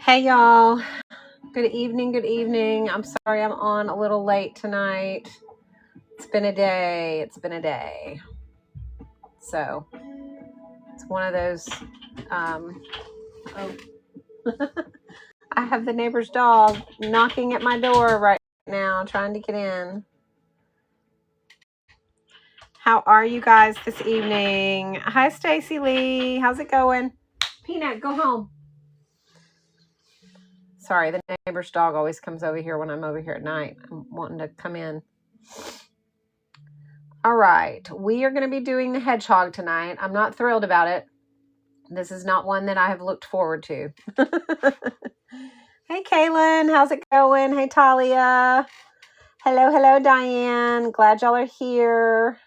Hey y'all, good evening, good evening. I'm sorry I'm on a little late tonight. It's been a day. So it's one of those, oh, I have the neighbor's dog knocking at my door right now, trying to get in. How are you guys this evening? Hi, Stacy Lee. How's it going? Peanut, go home. Sorry, the neighbor's dog always comes over here when I'm over here at night. I'm wanting to come in. All right, we are going to be doing the hedgehog tonight. I'm not thrilled about it. This is not one that I have looked forward to. Hey, Kaylin, how's it going? Hey, Talia. Hello, Diane. Glad y'all are here.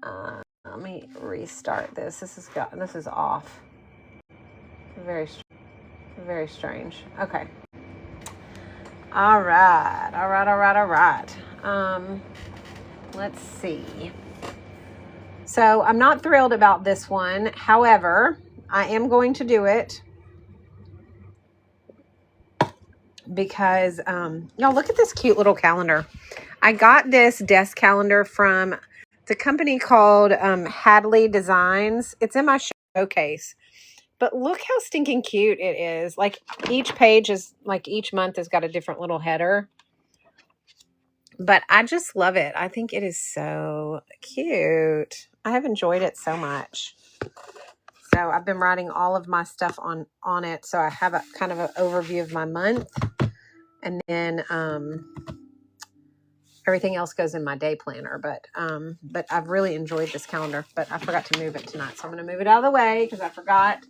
Let me restart this. This is off. Very strange. Okay. All right. Let's see. So I'm not thrilled about this one. However, I am going to do it because y'all look at this cute little calendar. I got this desk calendar from the company called Hadley Designs. It's in my showcase. But look how stinking cute it is. Like each page is like each month has got a different little header. But I just love it. I think it is so cute. I have enjoyed it so much. So I've been writing all of my stuff on it. So I have a kind of an overview of my month. And then everything else goes in my day planner. But I've really enjoyed this calendar. But I forgot to move it tonight. So I'm going to move it out of the way because I forgot.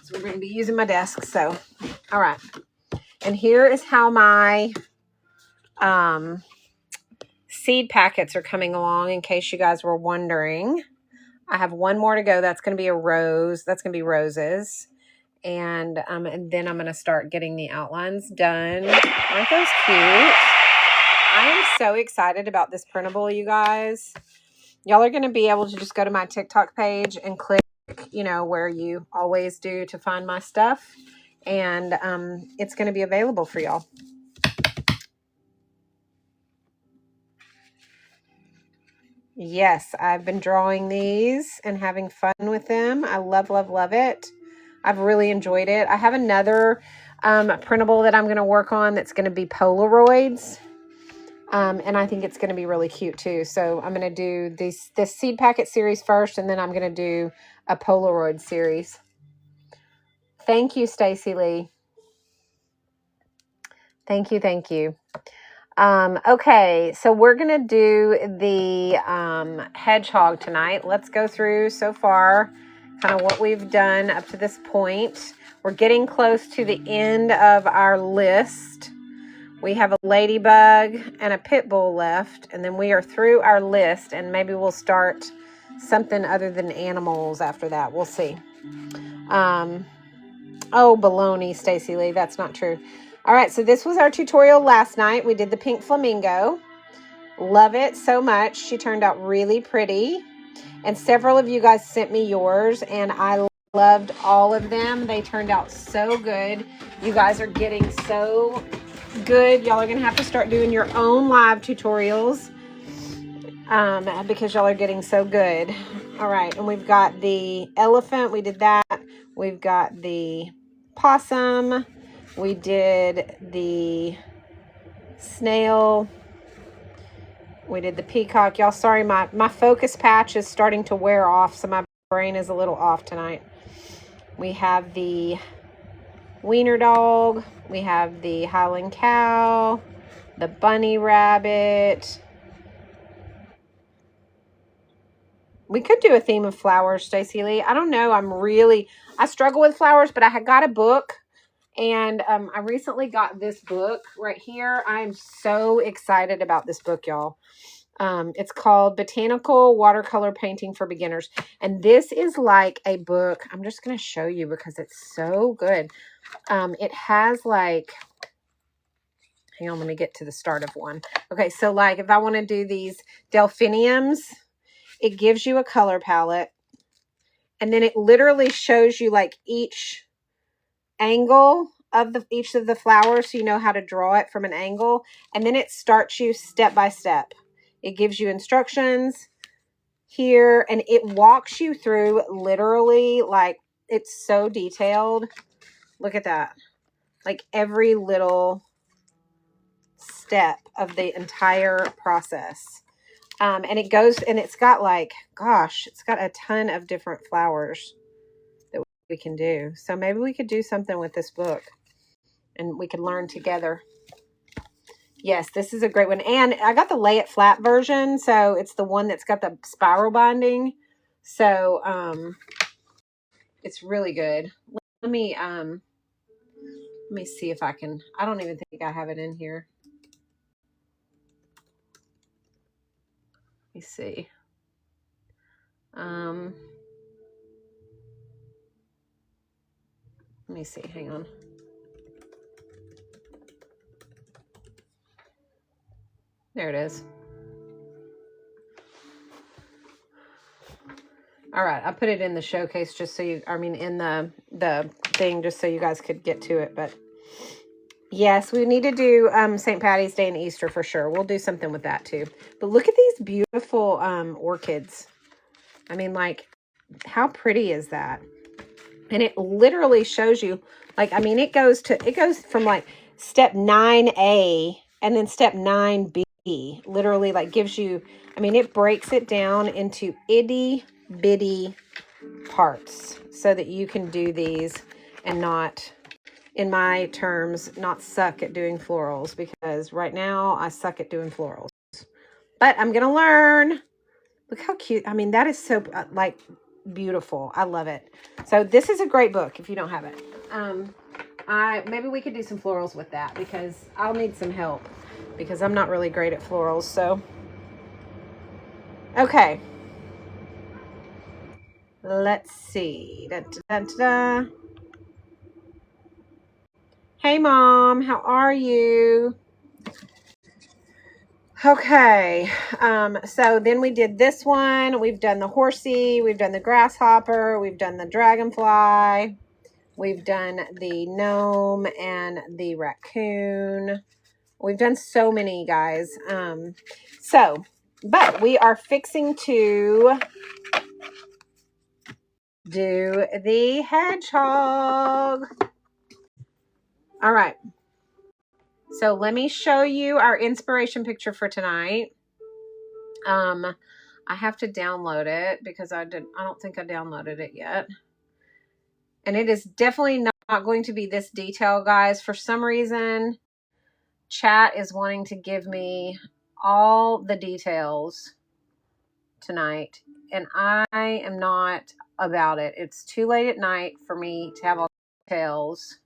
So we're going to be using my desk. So, all right. And here is how my seed packets are coming along, in case you guys were wondering. I have one more to go. That's going to be a rose. That's going to be roses. And then I'm going to start getting the outlines done. Aren't those cute? I am so excited about this printable, you guys. Y'all are going to be able to just go to my TikTok page and click, where you always do to find my stuff. And it's going to be available for y'all. Yes, I've been drawing these and having fun with them. I love it. I've really enjoyed it. I have another printable that I'm going to work on that's going to be Polaroids. And I think it's going to be really cute too. So I'm going to do this seed packet series first, and then I'm going to do a Polaroid series. Thank you, Stacy Lee. Thank you. Okay, so we're going to do the hedgehog tonight. Let's go through so far kind of what we've done up to this point. We're getting close to the end of our list. We have a ladybug and a pit bull left, and then we are through our list, and maybe we'll start something other than animals after that. We'll see. Oh, baloney, Stacy Lee. That's not true. All right, so this was our tutorial last night. We did the pink flamingo. Love it so much. She turned out really pretty. And several of you guys sent me yours, and I loved all of them. They turned out so good. You guys are getting so good. Y'all are going to have to start doing your own live tutorials because y'all are getting so good. All right, and we've got the elephant. We did that. We've got the possum. We did the snail. We did the peacock. Y'all, sorry, my focus patch is starting to wear off, so my brain is a little off tonight. We have the wiener dog. We have the Highland cow, the bunny rabbit. We could do a theme of flowers, Stacy Lee. I don't know. I struggle with flowers, but I had got a book. And I recently got this book right here. I'm so excited about this book, y'all. It's called Botanical Watercolor Painting for Beginners. And this is like a book. I'm just going to show you because it's so good. It has like, hang on, let me get to the start of one. Okay, so like if I want to do these delphiniums, it gives you a color palette. And then it literally shows you like each angle of each of the flowers, so you know how to draw it from an angle. And then it starts you step by step. It gives you instructions here, and it walks you through literally, like, it's so detailed. Look at that. Like every little step of the entire process. And it goes, and it's got like, gosh, it's got a ton of different flowers that we can do. So maybe we could do something with this book and we could learn together. Yes, this is a great one. And I got the lay it flat version. So it's the one that's got the spiral binding. So it's really good. Let me see if I can. I don't even think I have it in here. Let me see. Let me see. Hang on. There it is. All right, I put it in the showcase just so you, I mean, in the thing just so you guys could get to it. But yes, we need to do St. Patty's Day and Easter for sure. We'll do something with that too. But look at these beautiful orchids. I mean, like, how pretty is that? And it literally shows you, like, I mean, it goes from like step 9A and then step 9B. Literally, like, gives you, I mean, it breaks it down into itty bitty parts so that you can do these and not, in my terms, not suck at doing florals, because right now I suck at doing florals. But I'm going to learn. Look how cute. I mean, that is so, like, beautiful. I love it. So this is a great book if you don't have it. Maybe we could do some florals with that, because I'll need some help, because I'm not really great at florals. So, okay. Let's see. Da, da, da, da. Hey, Mom. How are you? Okay. So then we did this one. We've done the horsey. We've done the grasshopper. We've done the dragonfly. We've done the gnome and the raccoon. We've done so many, guys. But we are fixing to do the hedgehog. All right. So let me show you our inspiration picture for tonight. I have to download it because I don't think I downloaded it yet. And it is definitely not going to be this detail, guys. For some reason, chat is wanting to give me all the details tonight, and I am not about it. It's too late at night for me to have all the details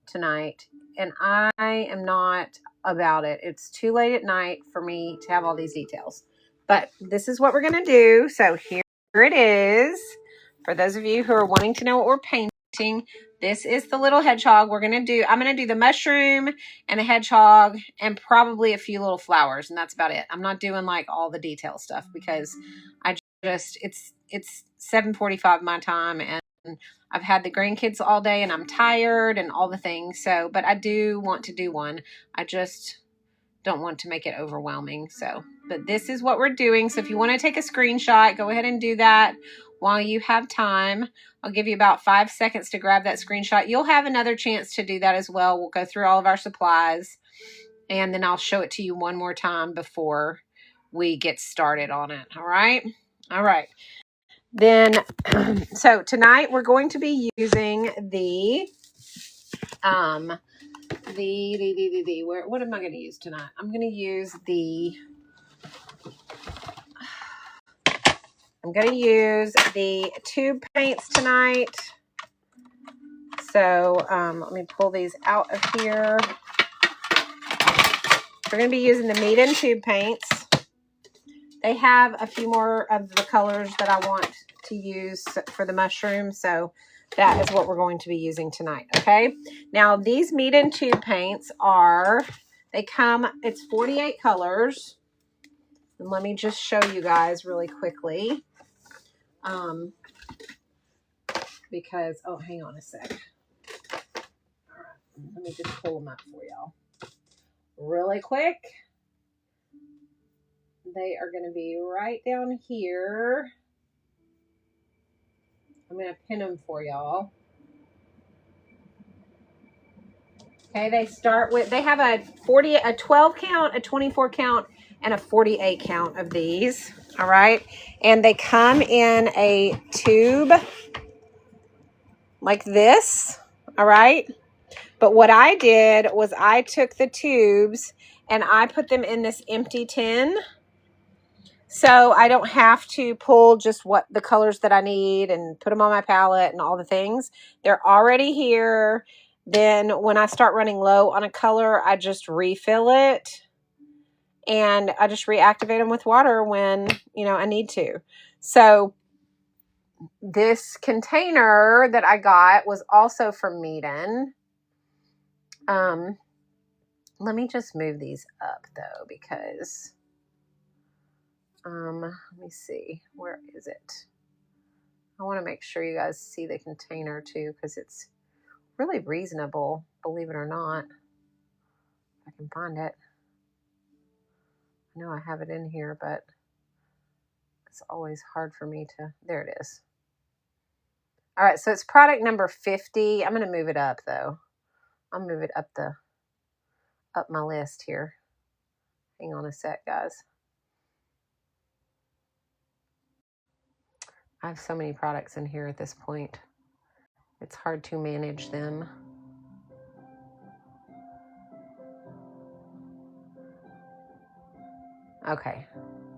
tonight, and I am not about it. It's too late at night for me to have all these details. But this is what we're going to do. So here it is. For those of you who are wanting to know what we're painting, this is the little hedgehog. I'm going to do the mushroom and the hedgehog and probably a few little flowers, and that's about it. I'm not doing like all the detail stuff because it's 7:45 my time, and I've had the grandkids all day and I'm tired and all the things. So, but I do want to do one. I just don't want to make it overwhelming. So, but this is what we're doing. So if you want to take a screenshot, go ahead and do that while you have time. I'll give you about 5 seconds to grab that screenshot. You'll have another chance to do that as well. We'll go through all of our supplies, and then I'll show it to you one more time before we get started on it. All right. All right. Then, so tonight we're going to be using what am I going to use tonight? I'm going to use the tube paints tonight. So let me pull these out of here. We're going to be using the Mead and tube paints. They have a few more of the colors that I want to use for the mushroom. So that is what we're going to be using tonight. Okay. Now these Mead and tube paints it's 48 colors. And let me just show you guys really quickly. because, oh, hang on a sec. All right, let me just pull them up for y'all really quick. They are going to be right down here. I'm going to pin them for y'all. Okay, they start with, they have a 12 count, a 24 count, and a 48 count of these. All right. And they come in a tube like this. All right. But what I did was I took the tubes and I put them in this empty tin. So I don't have to pull just what the colors that I need and put them on my palette and all the things. They're already here. Then when I start running low on a color, I just refill it. And I just reactivate them with water when, you know, I need to. So this container that I got was also from Meeden. Let me just move these up though, because let me see, where is it? I want to make sure you guys see the container too, because it's really reasonable, believe it or not. If I can find it. I know I have it in here, but it's always hard for me to, there it is. All right, so it's product number 50. I'm going to move it up though. I'll move it up my list here. Hang on a sec, guys. I have so many products in here at this point. It's hard to manage them. Okay,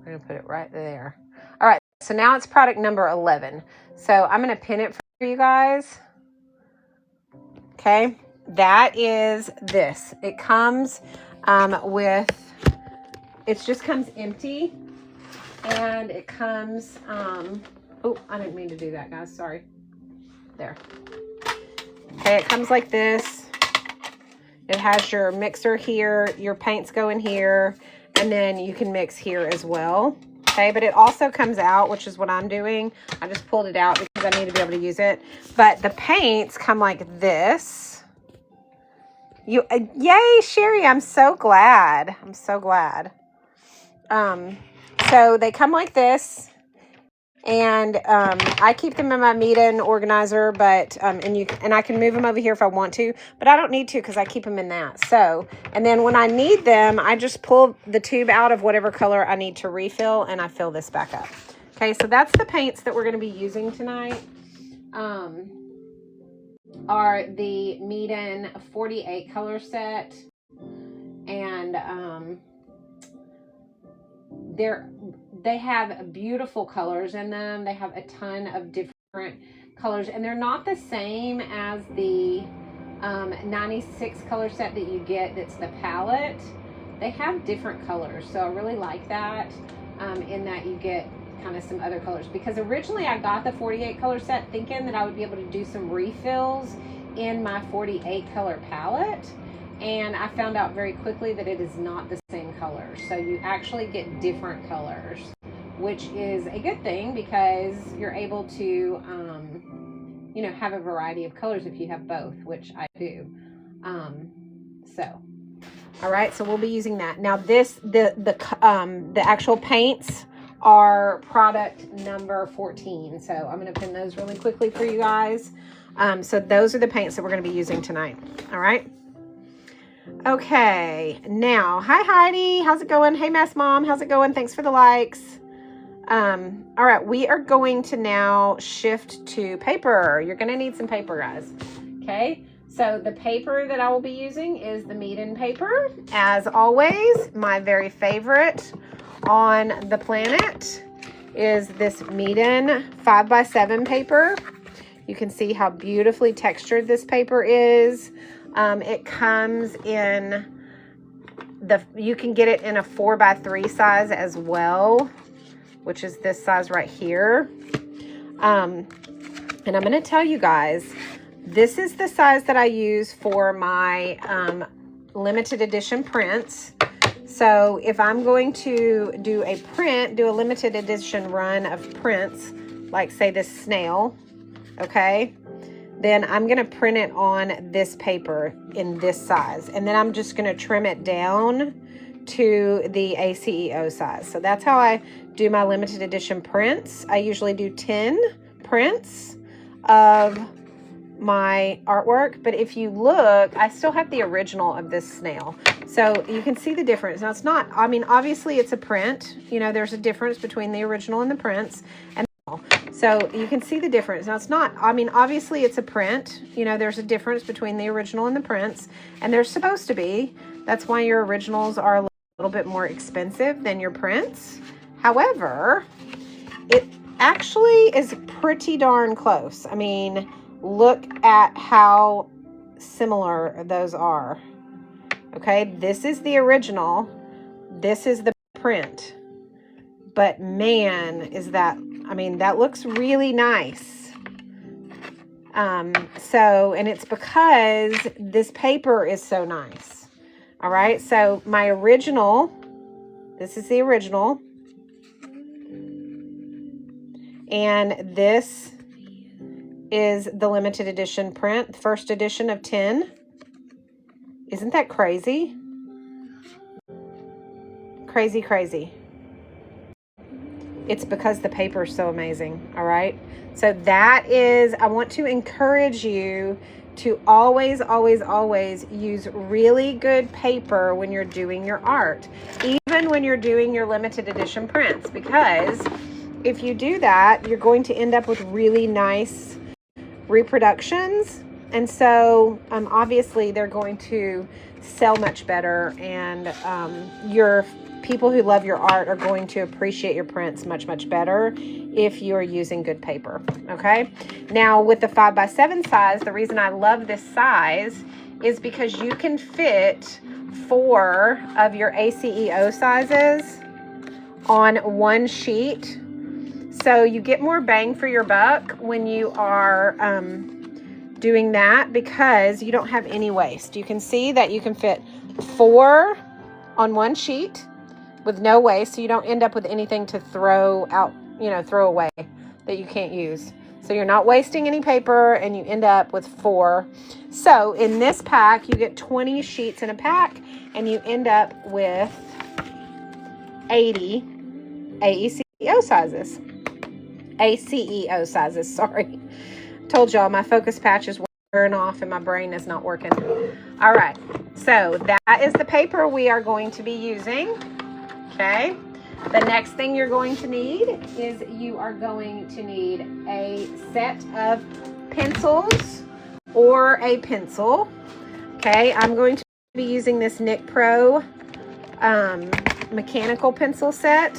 we're gonna put it right there. All right, so now it's product number 11. So I'm gonna pin it for you guys. Okay, that is this. It comes with, it just comes empty, and it comes, oh, I didn't mean to do that, guys, sorry. There. Okay, it comes like this. It has your mixer here, your paints go in here, and then you can mix here as well. Okay, but it also comes out, which is what I'm doing. I just pulled it out because I need to be able to use it. But the paints come like this. Yay, Sherry, I'm so glad. I'm so glad. So they come like this. And I keep them in my Meeden organizer, but and I can move them over here if I want to, but I don't need to because I keep them in that. So, and then when I need them, I just pull the tube out of whatever color I need to refill, and I fill this back up. Okay, so that's the paints that we're going to be using tonight. Are the Meeden 48 color set, and they have beautiful colors in them. They have a ton of different colors, and they're not the same as the 96 color set that you get that's the palette. They have different colors, so I really like that, in that you get kind of some other colors, because originally I got the 48 color set thinking that I would be able to do some refills in my 48 color palette. And I found out very quickly that it is not the same color. So you actually get different colors, which is a good thing because you're able to, you know, have a variety of colors if you have both, which I do. All right, so we'll be using that. Now the actual paints are product number 14. So I'm going to pin those really quickly for you guys. So those are the paints that we're going to be using tonight. All right. Okay, now, hi Heidi, how's it going? Hey Mess Mom, how's it going? Thanks for the likes. All right, we are going to now shift to paper. You're going to need some paper, guys. Okay, so the paper that I will be using is the Meeden paper. As always, my very favorite on the planet is this Meeden 5x7 paper. You can see how beautifully textured this paper is. It comes in you can get it in a 4x3 size as well, which is this size right here. And I'm going to tell you guys, this is the size that I use for my limited edition prints. So if I'm going to do a limited edition run of prints, like say this snail, okay, then I'm going to print it on this paper in this size. And then I'm just going to trim it down to the ACEO size. So that's how I do my limited edition prints. I usually do 10 prints of my artwork, but if you look, I still have the original of this snail. So you can see the difference. Now it's not, I mean, obviously it's a print, you know, there's a difference between the original and the prints. And so you can see the difference. Now it's not, I mean, obviously it's a print, you know, there's a difference between the original and the prints, and there's supposed to be. That's why your originals are a little bit more expensive than your prints. However, it actually is pretty darn close. I mean, look at how similar those are. Okay, this is the original, this is the print, but man, is that, I mean, that looks really nice. And it's because this paper is so nice. All right, so my original, this is the original, and this is the limited edition print, first edition of 10. Isn't that crazy? Crazy, crazy. It's because the paper is so amazing, all right? So that is, I want to encourage you to always, always, always use really good paper when you're doing your art, even when you're doing your limited edition prints, because if you do that, you're going to end up with really nice reproductions. And so obviously they're going to sell much better, and your people who love your art are going to appreciate your prints much, much better if you're using good paper. Okay, now with the 5x7 size, the reason I love this size is because you can fit 4 of your ACEO sizes on one sheet. So you get more bang for your buck when you are doing that, because you don't have any waste. You can see that you can fit 4 on one sheet with no waste, so you don't end up with anything to throw out, you know, throw away that you can't use. So you're not wasting any paper, and you end up with 4. So in this pack, you get 20 sheets in a pack, and you end up with 80 ACEO sizes. ACEO sizes, sorry. Told y'all my focus patch is wearing off and my brain is not working. All right, so that is the paper we are going to be using. Okay, the next thing you're going to need is you are going to need a set of pencils or a pencil. Okay, I'm going to be using this Nick Pro mechanical pencil set.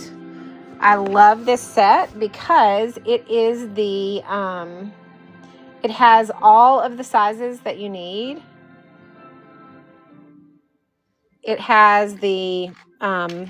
I love this set because it is the it has all of the sizes that you need. It has the 0.5,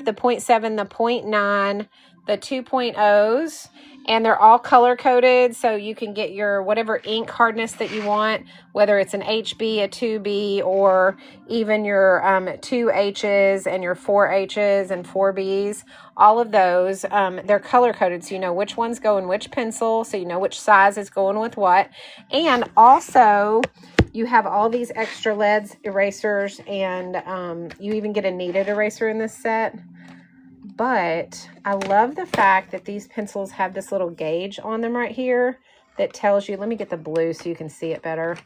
the 0.7, the 0.9, the 2.0s, and they're all color coded, so you can get your whatever ink hardness that you want, whether it's an HB, a 2B, or even your 2Hs and your 4Hs and 4Bs. All of those, they're color coded, so you know which ones go in which pencil, so you know which size is going with what. And also, you have all these extra lead erasers, and you even get a kneaded eraser in this set. But I love the fact that these pencils have this little gauge on them right here that tells you, let me get the blue so you can see it better.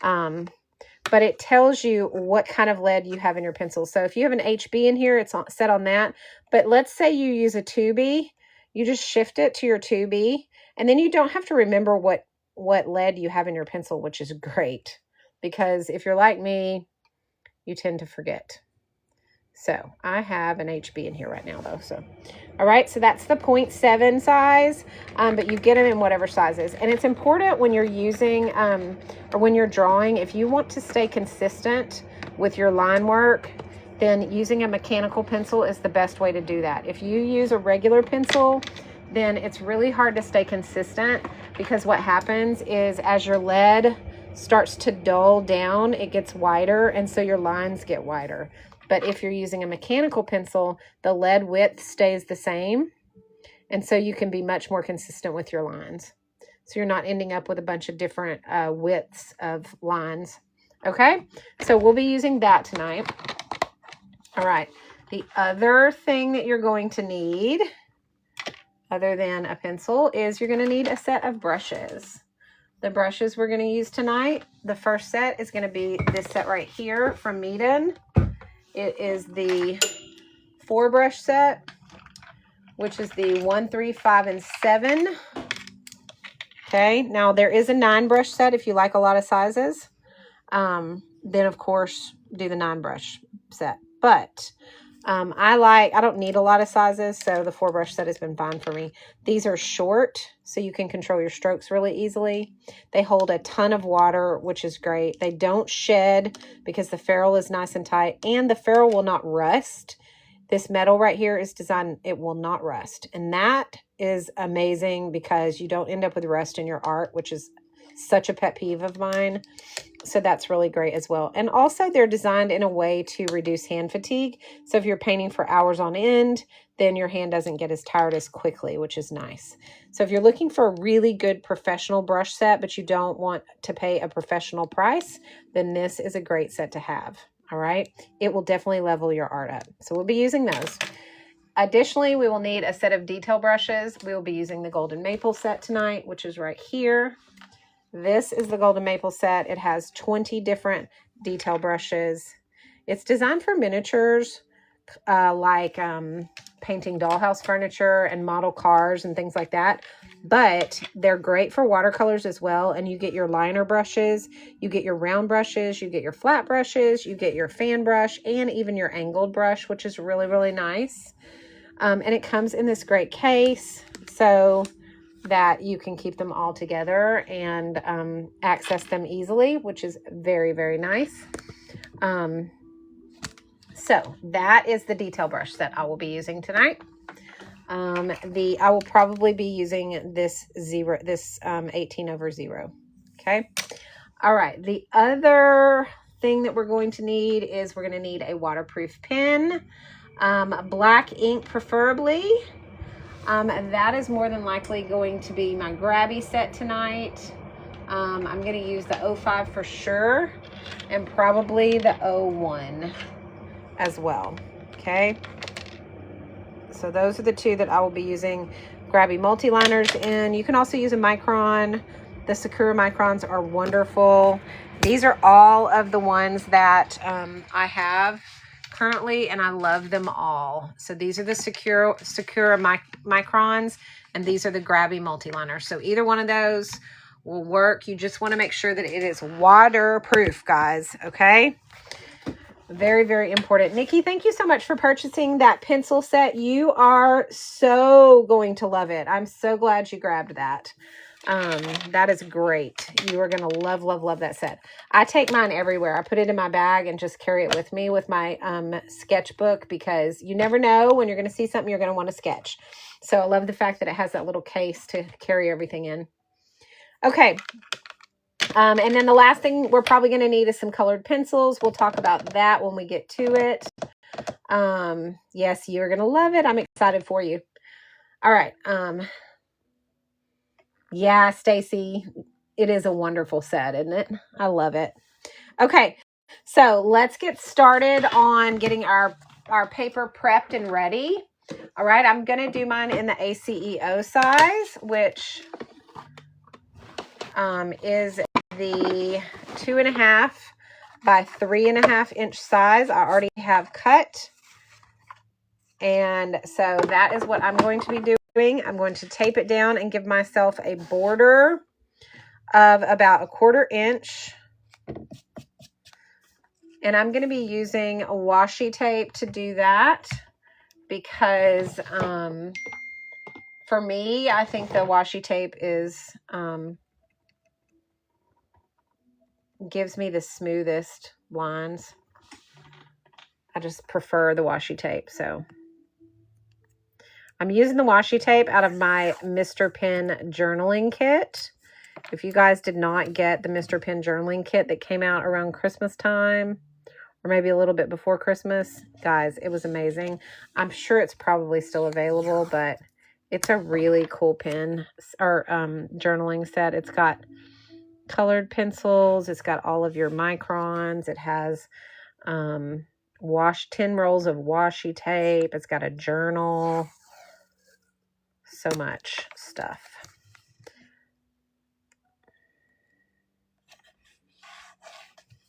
But it tells you what kind of lead you have in your pencil. So if you have an HB in here, it's set on that. But let's say you use a 2B, you just shift it to your 2B, and then you don't have to remember what lead you have in your pencil, which is great. Because if you're like me, you tend to forget. So I have an HB in here right now though. So, all right, so that's the 0.7 size, but you get them in whatever sizes. And it's important when you're using, or when you're drawing, if you want to stay consistent with your line work, then using a mechanical pencil is the best way to do that. If you use a regular pencil, then it's really hard to stay consistent, because what happens is as your lead starts to dull down, it gets wider, and so your lines get wider. But if you're using a mechanical pencil, the lead width stays the same, and so you can be much more consistent with your lines. so you're not ending up with a bunch of different widths of lines. Okay, so we'll be using that tonight. All right, the other thing that you're going to need, other than a pencil, is you're going to need a set of brushes. The brushes we're going to use tonight, the first set is going to be this set right here from Meeden. It is the 4-brush set, which is the 1, 3, 5, and 7. Okay, now there is a 9-brush set if you like a lot of sizes. Then of course do the 9-brush set. But I don't need a lot of sizes, so the 4-brush set has been fine for me. These are short, so you can control your strokes really easily. They hold a ton of water, which is great. They don't shed because the ferrule is nice and tight, and the ferrule will not rust. This metal right here is designed, it will not rust. And that is amazing because you don't end up with rust in your art, which is such a pet peeve of mine. So that's really great as well. And also they're designed in a way to reduce hand fatigue. So if you're painting for hours on end, then your hand doesn't get as tired as quickly, which is nice. So if you're looking for a really good professional brush set, but you don't want to pay a professional price, then this is a great set to have. All right. It will definitely level your art up. So we'll be using those. Additionally, we will need a set of detail brushes. We will be using the Golden Maple set tonight, which is right here. This is the Golden Maple set. It has 20 different detail brushes. It's designed for miniatures, like painting dollhouse furniture and model cars and things like that. But they're great for watercolors as well. And you get your liner brushes, you get your round brushes, you get your flat brushes, you get your fan brush, and even your angled brush, which is really, really nice. And it comes in this great case so that you can keep them all together and access them easily, which is very, very nice. So that is the detail brush that I will be using tonight. I will probably be using this 18/0. Okay. All right. The other thing that we're going to need is we're going to need a waterproof pen, black ink preferably. That is more than likely going to be my grabby set tonight. I'm going to use the 05 for sure, and probably the 01 as well. Okay. So those are the two that I will be using grabby multi-liners in. You can also use a micron. The Sakura microns are wonderful. These are all of the ones that I have currently, and I love them all. So these are the Sakura microns, and these are the grabby multi-liners. So either one of those will work. You just want to make sure that it is waterproof, guys. Okay. Very, very important. Nikki, thank you so much for purchasing that pencil set. You are so going to love it. I'm so glad you grabbed that. That is great. You are going to love, love, love that set. I take mine everywhere. I put it in my bag and just carry it with me with my sketchbook, because you never know when you're going to see something you're going to want to sketch. So I love the fact that it has that little case to carry everything in. Okay. And then the last thing we're probably going to need is some colored pencils. We'll talk about that when we get to it. Yes, you're going to love it. I'm excited for you. All right. Yeah, Stacy, it is a wonderful set, isn't it? I love it. Okay. So let's get started on getting our paper prepped and ready. All right. I'm going to do mine in the ACEO size, which is the 2.5 by 3.5 inch size. I already have cut. And so that is what I'm going to be doing. I'm going to tape it down and give myself a border of about 1/4 inch. And I'm going to be using a washi tape to do that, because for me, I think the washi tape is gives me the smoothest lines. I just prefer the washi tape. So I'm using the washi tape out of my Mr. Pen journaling kit. If you guys did not get the Mr. Pen journaling kit that came out around Christmas time, or maybe a little bit before Christmas, guys, it was amazing. I'm sure it's probably still available, but It's a really cool pen or journaling set. It's got colored pencils. It's got all of your microns. It has 10 rolls of washi tape. It's got a journal. So much stuff.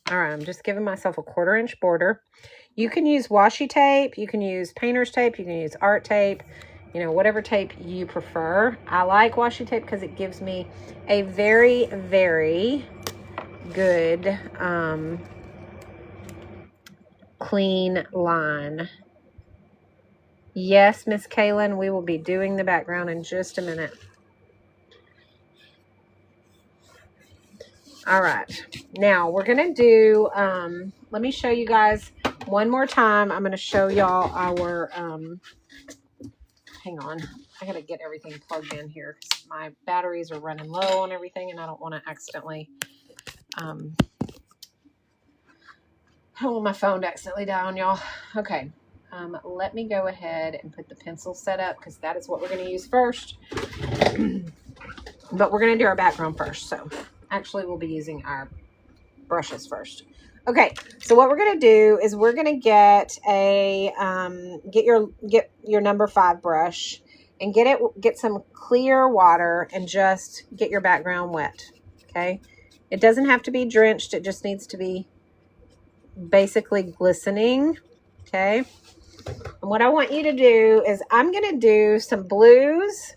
All right, I'm just giving myself a 1/4 inch border. You can use washi tape. You can use painter's tape. You can use art tape. You know, whatever tape you prefer. I like washi tape because it gives me a very, very good clean line. Yes, Miss Kaylin, we will be doing the background in just a minute. All right, now we're gonna do, let me show you guys one more time. I'm gonna show y'all our, hang on, I gotta get everything plugged in here because my batteries are running low on everything and I don't want to accidentally, I don't want my phone to accidentally die on y'all. Okay, let me go ahead and put the pencil set up because that is what we're gonna use first. But we're gonna do our background first, so actually we'll be using our brushes first. Okay, so what we're gonna do is we're gonna get a get your number 5 brush and get some clear water and just get your background wet. Okay, it doesn't have to be drenched, it just needs to be basically glistening. Okay, and what I want you to do is I'm gonna do some blues.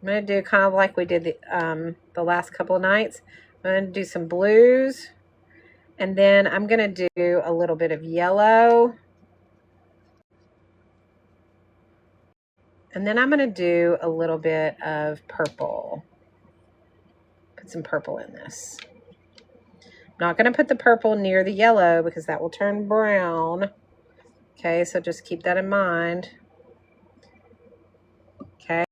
I'm going to do kind of like we did the last couple of nights. I'm going to do some blues. And then I'm going to do a little bit of yellow. And then I'm going to do a little bit of purple. Put some purple in this. I'm not going to put the purple near the yellow because that will turn brown. Okay, so just keep that in mind. Okay.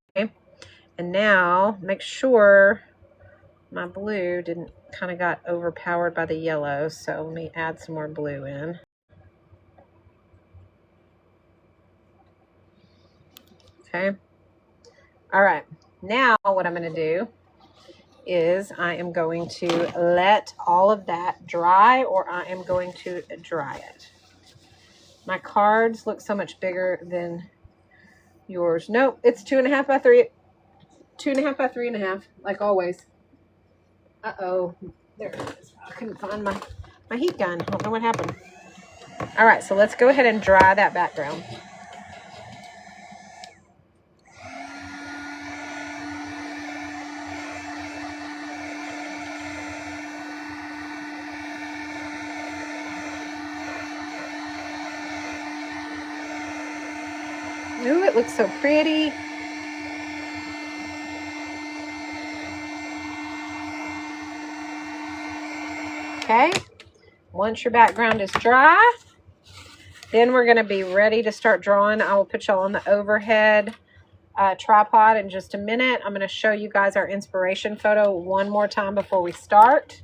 And now make sure my blue didn't kind of got overpowered by the yellow. So let me add some more blue in. Okay. All right. Now what I'm going to do is I am going to let all of that dry, or I am going to dry it. My cards look so much bigger than yours. Nope, it's 2.5 by 3. 2.5 by 3.5, like always. Uh-oh, there it is. I couldn't find my heat gun. I don't know what happened. All right, so let's go ahead and dry that background. Ooh, it looks so pretty. Okay, once your background is dry, then we're going to be ready to start drawing. I will put y'all on the overhead tripod in just a minute. I'm going to show you guys our inspiration photo one more time before we start.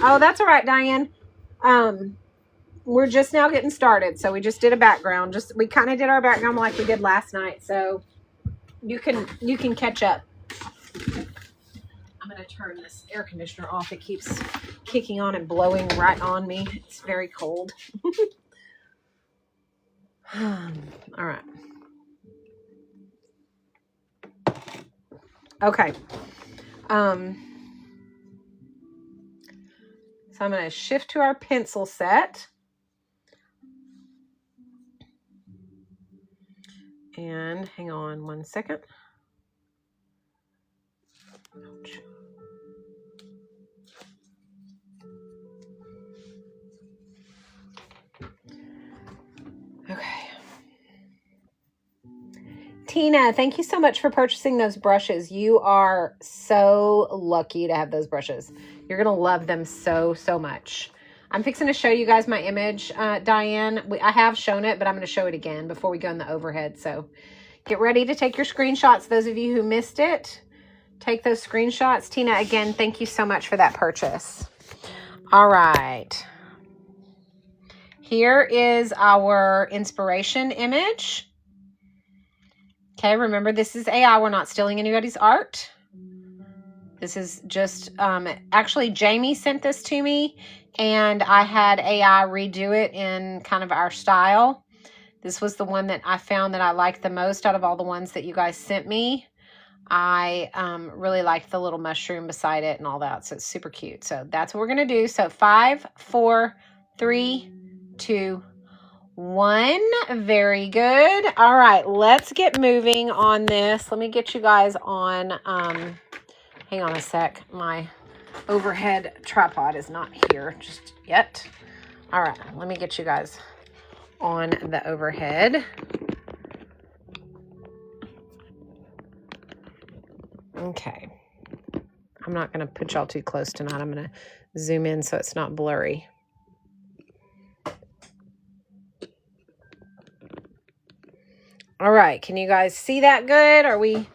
Oh, that's all right, Diane. We're just now getting started, so we just did a background. We kind of did our background like we did last night, so you can catch up. I'm going to turn this air conditioner off. It keeps kicking on and blowing right on me. It's very cold. All right. Okay. So I'm going to shift to our pencil set. And hang on one second. Ouch. Okay. Tina, thank you so much for purchasing those brushes. You are so lucky to have those brushes. You're going to love them so, so much. I'm fixing to show you guys my image, Diane. I have shown it, but I'm going to show it again before we go in the overhead. So get ready to take your screenshots. Those of you who missed it, take those screenshots. Tina, again, thank you so much for that purchase. All right. Here is our inspiration image. Okay, remember this is AI. We're not stealing anybody's art. This is just, actually Jamie sent this to me and I had AI redo it in kind of our style. This was the one that I found that I liked the most out of all the ones that you guys sent me. I really liked the little mushroom beside it and all that. So it's super cute. So that's what we're going to do. So 5, 4, 3, 2, 1. Very good. All right, let's get moving on this. Let me get you guys on, hang on a sec. My overhead tripod is not here just yet. All right, let me get you guys on the overhead. Okay. I'm not going to put y'all too close tonight. I'm going to zoom in so it's not blurry. All right. Can you guys see that good? Are we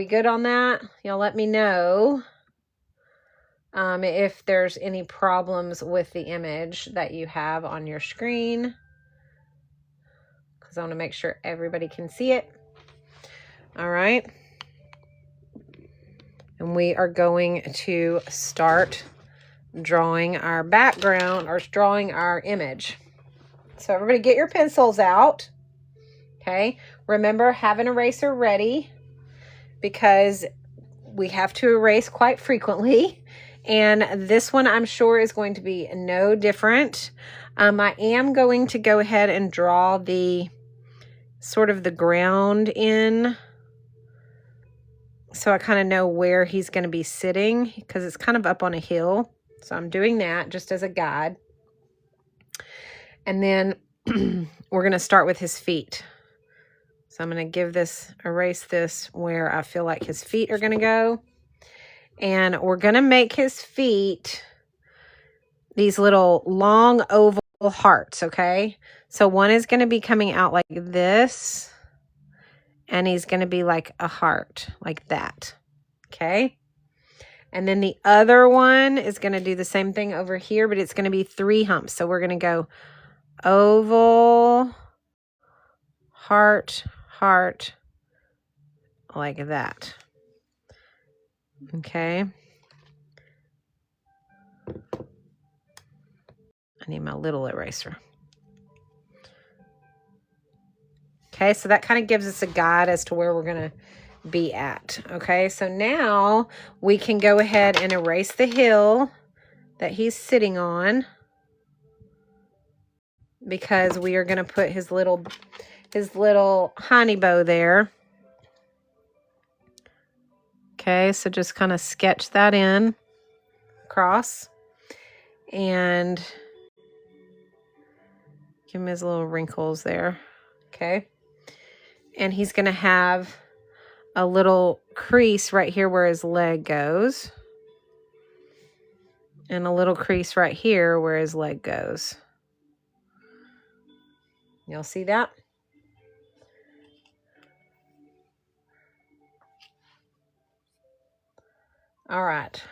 good on that? Y'all let me know if there's any problems with the image that you have on your screen, because I want to make sure everybody can see it. All right. And we are going to start drawing our background or drawing our image. So everybody get your pencils out. Okay. Remember, have an eraser ready because we have to erase quite frequently. And this one I'm sure is going to be no different. I am going to go ahead and draw the sort of the ground in, so I kind of know where he's going to be sitting because it's kind of up on a hill. So I'm doing that just as a guide. And then we're going to start with his feet. So I'm going to erase this where I feel like his feet are going to go. And we're going to make his feet these little long oval hearts, okay? So one is going to be coming out like this. And he's going to be like a heart, like that. Okay. And then the other one is going to do the same thing over here, but it's going to be 3 humps. So we're going to go oval, heart, heart, like that. Okay. I need my little eraser. Okay, so that kind of gives us a guide as to where we're going to be at. Okay, so now we can go ahead and erase the hill that he's sitting on, because we are going to put his little honey bow there. Okay, so just kind of sketch that in across and give him his little wrinkles there. Okay. And he's going to have a little crease right here where his leg goes. And a little crease right here where his leg goes. Y'all see that? All right.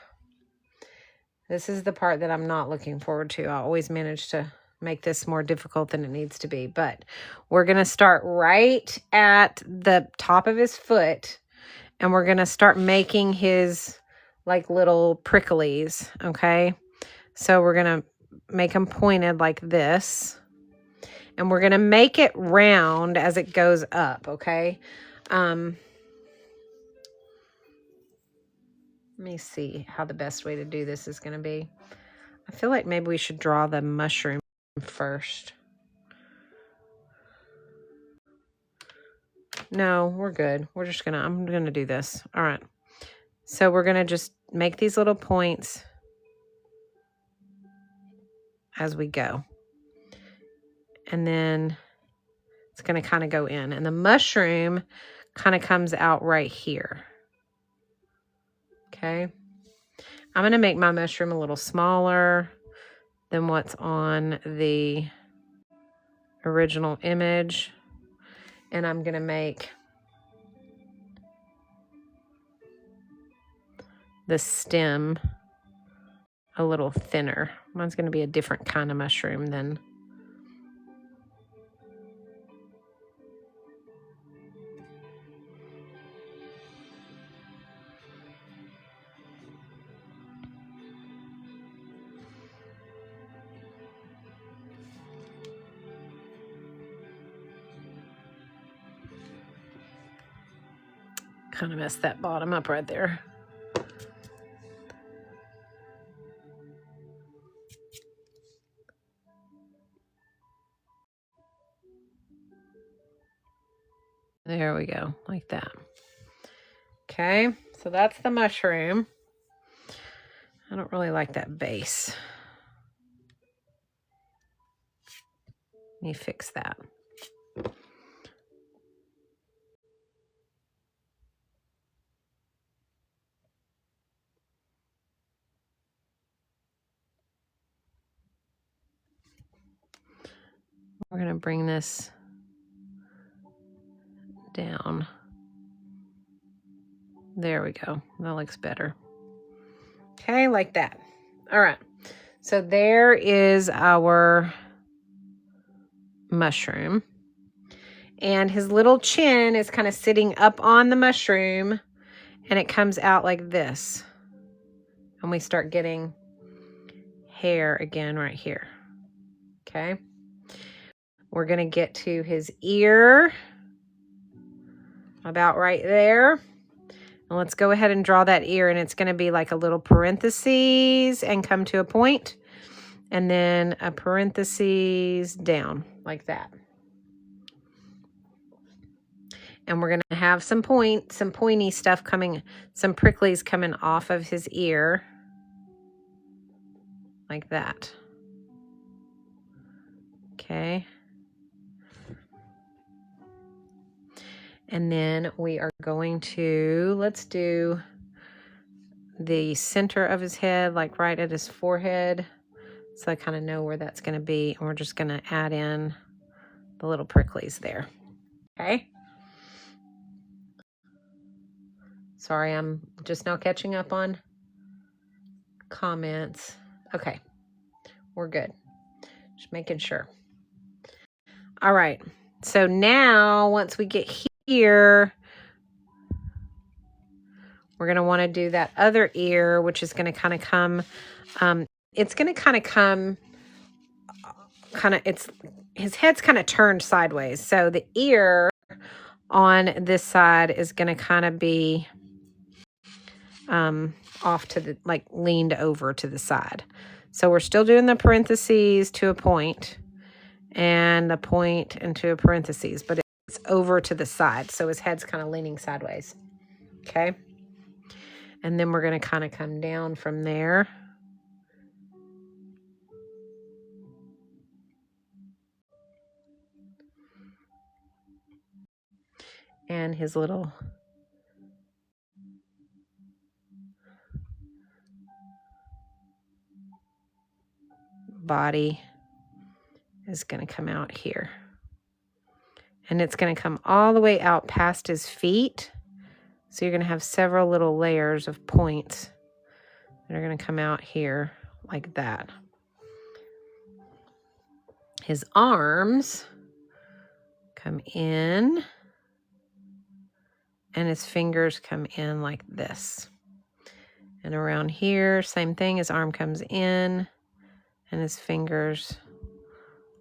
This is the part that I'm not looking forward to. I always manage to make this more difficult than it needs to be, but we're going to start right at the top of his foot, and we're going to start making his like little pricklies. Okay. So we're going to make them pointed like this, and we're going to make it round as it goes up. Okay. Let me see how the best way to do this is going to be. I feel like maybe we should draw the mushroom first. No, we're good. I'm gonna do this. All right. So we're gonna just make these little points as we go. And then it's gonna kind of go in. And the mushroom kind of comes out right here. Okay. I'm gonna make my mushroom a little smaller than what's on the original image. And I'm going to make the stem a little thinner. Mine's going to be a different kind of mushroom than Kind of messed that bottom up right there. There we go, like that. Okay, so that's the mushroom. I don't really like that base. Let me fix that. We're going to bring this down. There we go. That looks better. Okay, like that. All right. So there is our mushroom. And his little chin is kind of sitting up on the mushroom, and it comes out like this. And we start getting hair again right here. Okay. We're going to get to his ear about right there. And let's go ahead and draw that ear, and it's going to be like a little parentheses and come to a point, and then a parentheses down like that. And we're going to have some pointy stuff coming, some pricklies coming off of his ear like that. Okay. And then we are going to, let's do the center of his head, like right at his forehead. So I kind of know where that's going to be. And we're just going to add in the little pricklies there. Okay. Sorry, I'm just now catching up on comments. Okay. We're good. Just making sure. All right. So now once we get here, we're going to want to do that other ear, which is going to kind of come, it's going to kind of come, his head's kind of turned sideways. So the ear on this side is going to kind of be off to the, like leaned over to the side. So we're still doing the parentheses to a point and the point into a parentheses, but it's over to the side. So his head's kind of leaning sideways. Okay. And then we're going to kind of come down from there. And his little body is going to come out here. And it's going to come all the way out past his feet. So you're going to have several little layers of points that are going to come out here like that. His arms come in, and his fingers come in like this. And around here, same thing, his arm comes in, and his fingers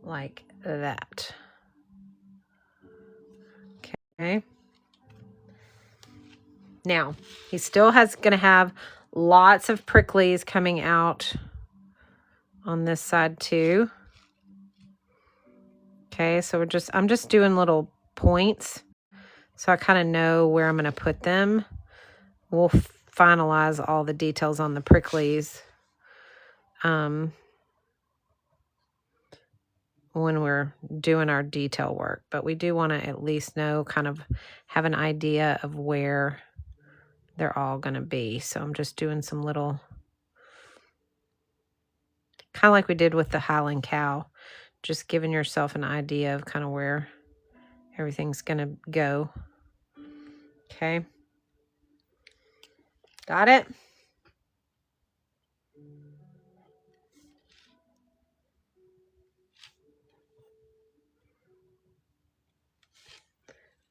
like that. Okay. Now, he still has going to have lots of pricklies coming out on this side too. Okay, so I'm just doing little points so I kind of know where I'm going to put them. We'll finalize all the details on the pricklies when we're doing our detail work, but we do want to at least know, kind of have an idea of where they're all going to be. So I'm just doing some little, kind of like we did with the Highland cow, just giving yourself an idea of kind of where everything's going to go. Okay. Got it?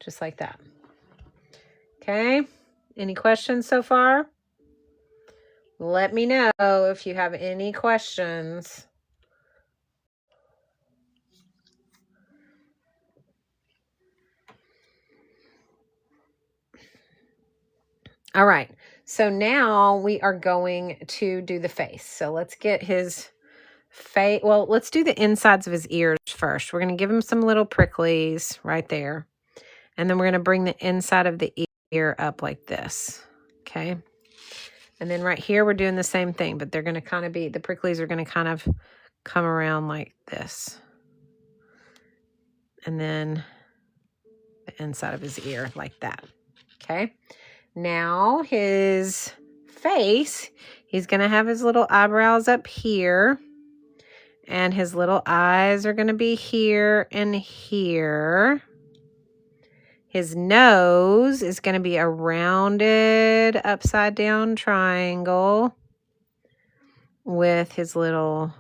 Just like that. Okay. Any questions so far? Let me know if you have any questions. All right. So now we are going to do the face. So let's get his face. Well, let's do the insides of his ears first. We're going to give him some little pricklies right there. And then we're going to bring the inside of the ear up like this. Okay. And then right here, we're doing the same thing, but they're going to kind of be, the pricklies are going to kind of come around like this. And then the inside of his ear like that. Okay. Now his face, he's going to have his little eyebrows up here. And his little eyes are going to be here and here. His nose is going to be a rounded upside down triangle with his little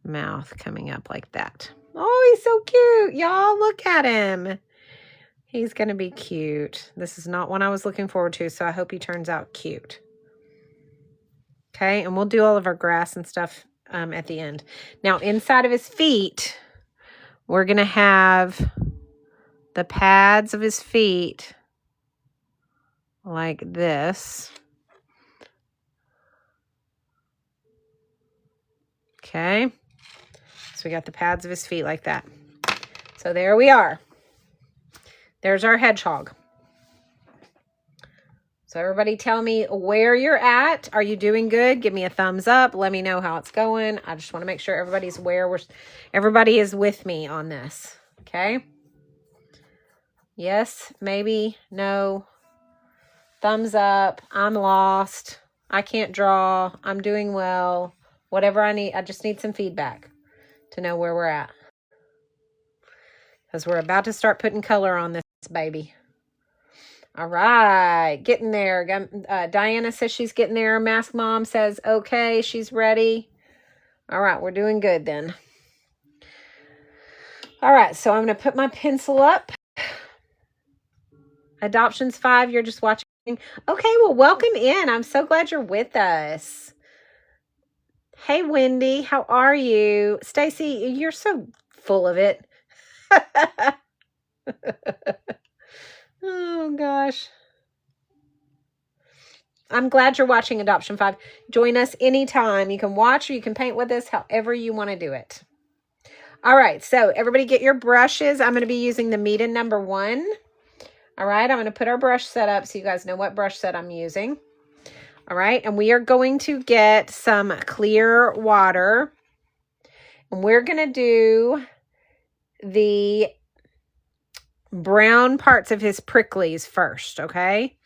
mouth coming up like that. Oh, he's so cute. Y'all, look at him. He's going to be cute. This is not one I was looking forward to, so I hope he turns out cute. Okay, and we'll do all of our grass and stuff at the end. Now, inside of his feet, we're going to have the pads of his feet like this. Okay, so we got the pads of his feet like that. So there we are. There's our hedgehog. So everybody tell me where you're at. Are you doing good? Give me a thumbs up. Let me know how it's going. I just want to make sure everybody's where everybody is with me on this. Okay. Yes, maybe, no. Thumbs up. I'm lost. I can't draw. I'm doing well. Whatever I need. I just need some feedback to know where we're at. Because we're about to start putting color on this baby. All right, getting there. Diana says she's getting there. Mask Mom says, okay, she's ready. All right, we're doing good then. All right, so I'm going to put my pencil up. Adoptions 5, you're just watching. Okay, well, welcome in. I'm so glad you're with us. Hey, Wendy, how are you? Stacy, you're so full of it. Oh, gosh. I'm glad you're watching Adoption 5. Join us anytime. You can watch or you can paint with us, however you want to do it. All right, so everybody get your brushes. I'm going to be using the Meeden number 1. All right, I'm going to put our brush set up so you guys know what brush set I'm using. All right, and we are going to get some clear water. And we're going to do the brown parts of his pricklies first, okay?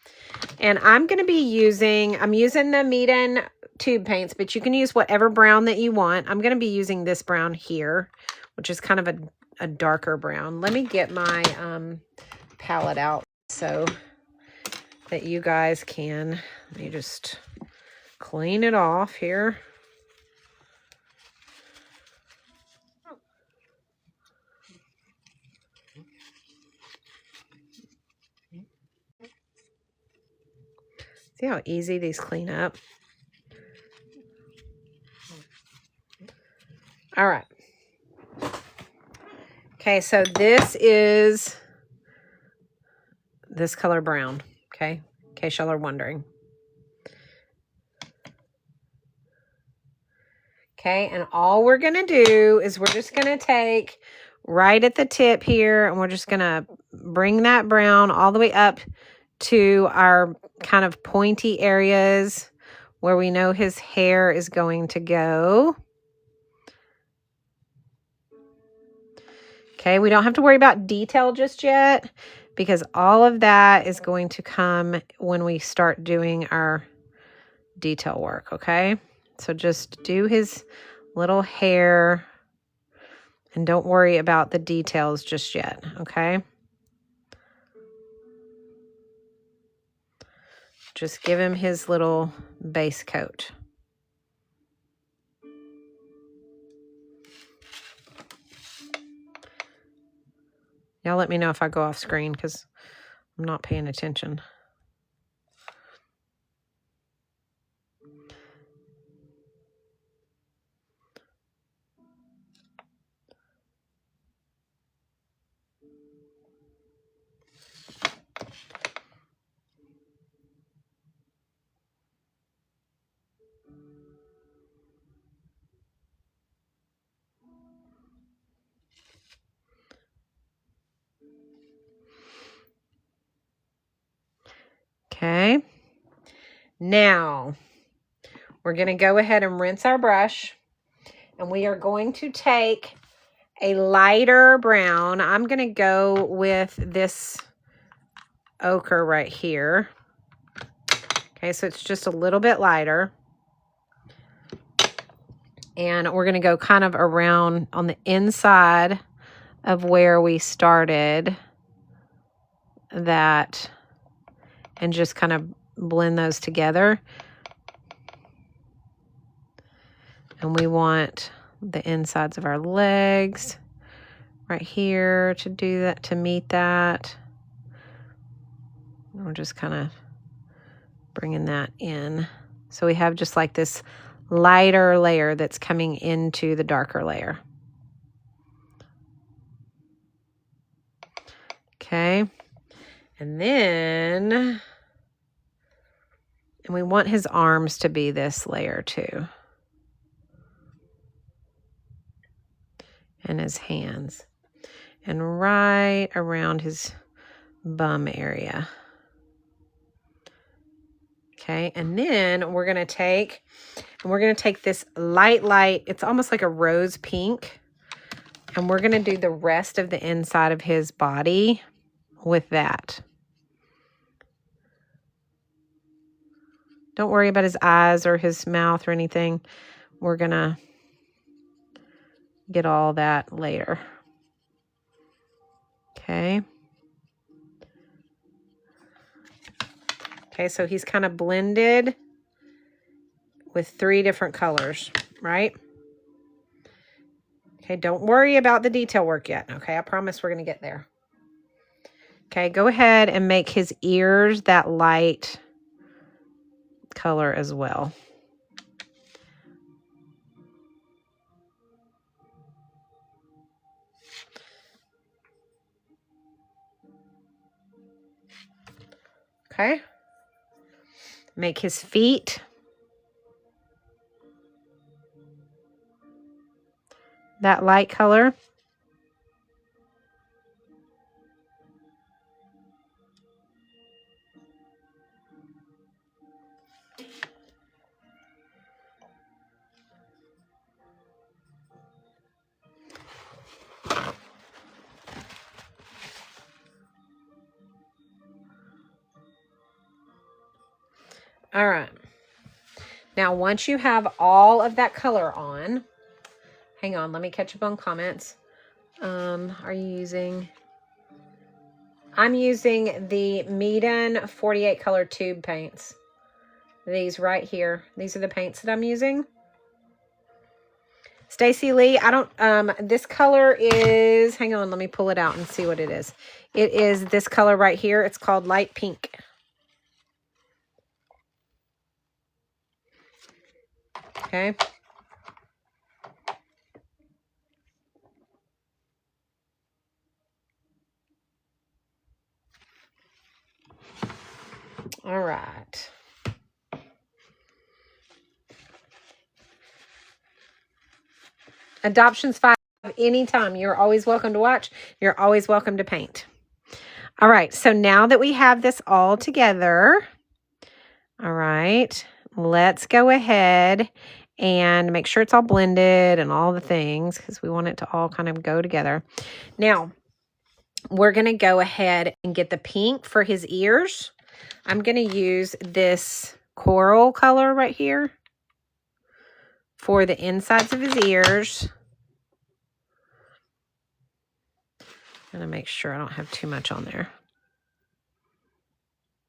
And I'm going to be using the Meeden tube paints, but you can use whatever brown that you want. I'm going to be using this brown here, which is kind of a darker brown. Let me get my palette out so that you guys can, let me just clean it off here. See how easy these clean up? All right. Okay, so this is this color brown, okay? In case y'all are wondering. Okay, and all we're going to do is we're just going to take right at the tip here, and we're just going to bring that brown all the way up to our kind of pointy areas where we know his hair is going to go. Okay, we don't have to worry about detail just yet because all of that is going to come when we start doing our detail work, okay? So just do his little hair and don't worry about the details just yet, okay? Just give him his little base coat. Y'all let me know if I go off screen because I'm not paying attention. Now, we're going to go ahead and rinse our brush. And we are going to take a lighter brown. I'm going to go with this ochre right here. Okay, so it's just a little bit lighter. And we're going to go kind of around on the inside of where we started that and just kind of blend those together. And we want the insides of our legs right here to do that, to meet that. And we're just kind of bringing that in. So we have just like this lighter layer that's coming into the darker layer. Okay. And then, and we want his arms to be this layer too. And his hands. And right around his bum area. Okay, and then we're going to take this light, it's almost like a rose pink. And we're going to do the rest of the inside of his body with that. Don't worry about his eyes or his mouth or anything. We're going to get all that later. Okay. Okay, so he's kind of blended with 3 different colors, right? Okay, don't worry about the detail work yet. Okay, I promise we're going to get there. Okay, go ahead and make his ears that light color as well. Okay. Make his feet that light color. All right. Now, once you have all of that color on, hang on, let me catch up on comments. Are you using... I'm using the Meeden 48 color tube paints. These right here. These are the paints that I'm using. Stacy Lee, I don't, this color is, hang on, let me pull it out and see what it is. It is this color right here. It's called light pink. Okay. All right. Adoptions 5 anytime. You're always welcome to watch. You're always welcome to paint. All right. So now that we have this all together, all right, let's go ahead and make sure it's all blended and all the things because we want it to all kind of go together. Now, we're going to go ahead and get the pink for his ears. I'm going to use this coral color right here for the insides of his ears. I'm going to make sure I don't have too much on there.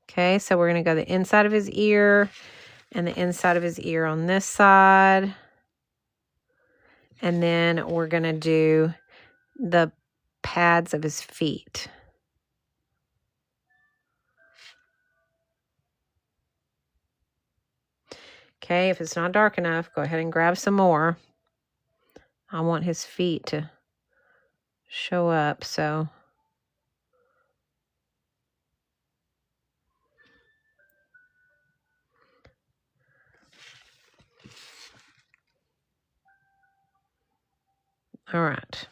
Okay, so we're going to go the inside of his ear and the inside of his ear on this side. And then we're going to do the pads of his feet. Okay, if it's not dark enough, go ahead and grab some more. I want his feet to show up, so... All right.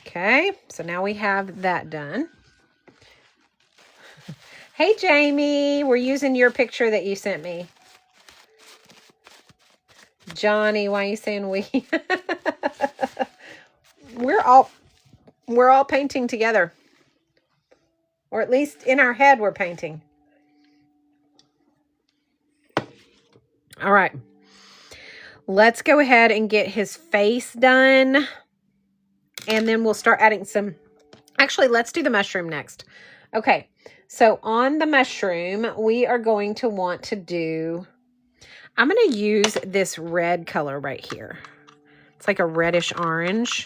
Okay, so now we have that done. Hey, Jamie, we're using your picture that you sent me. Johnny, why are you saying we? We're all painting together. Or at least in our head, we're painting. All right. Let's go ahead and get his face done. And then we'll start adding some... Actually, let's do the mushroom next. Okay. So on the mushroom, we are going to want to do... I'm going to use this red color right here. It's like a reddish orange.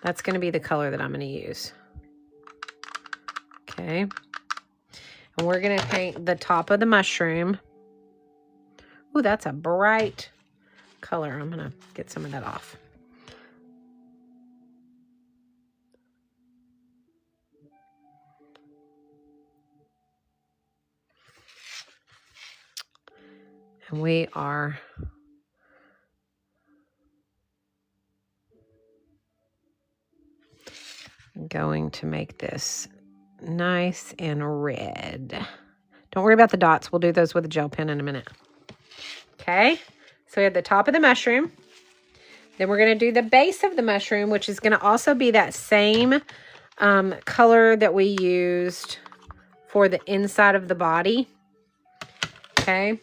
That's going to be the color that I'm going to use. Okay. And we're going to paint the top of the mushroom. Ooh, that's a bright color. I'm going to get some of that off. And we are going to make this nice and red. Don't worry about the dots. We'll do those with a gel pen in a minute. Okay, so we have the top of the mushroom. Then we're going to do the base of the mushroom, which is going to also be that same color that we used for the inside of the body. Okay,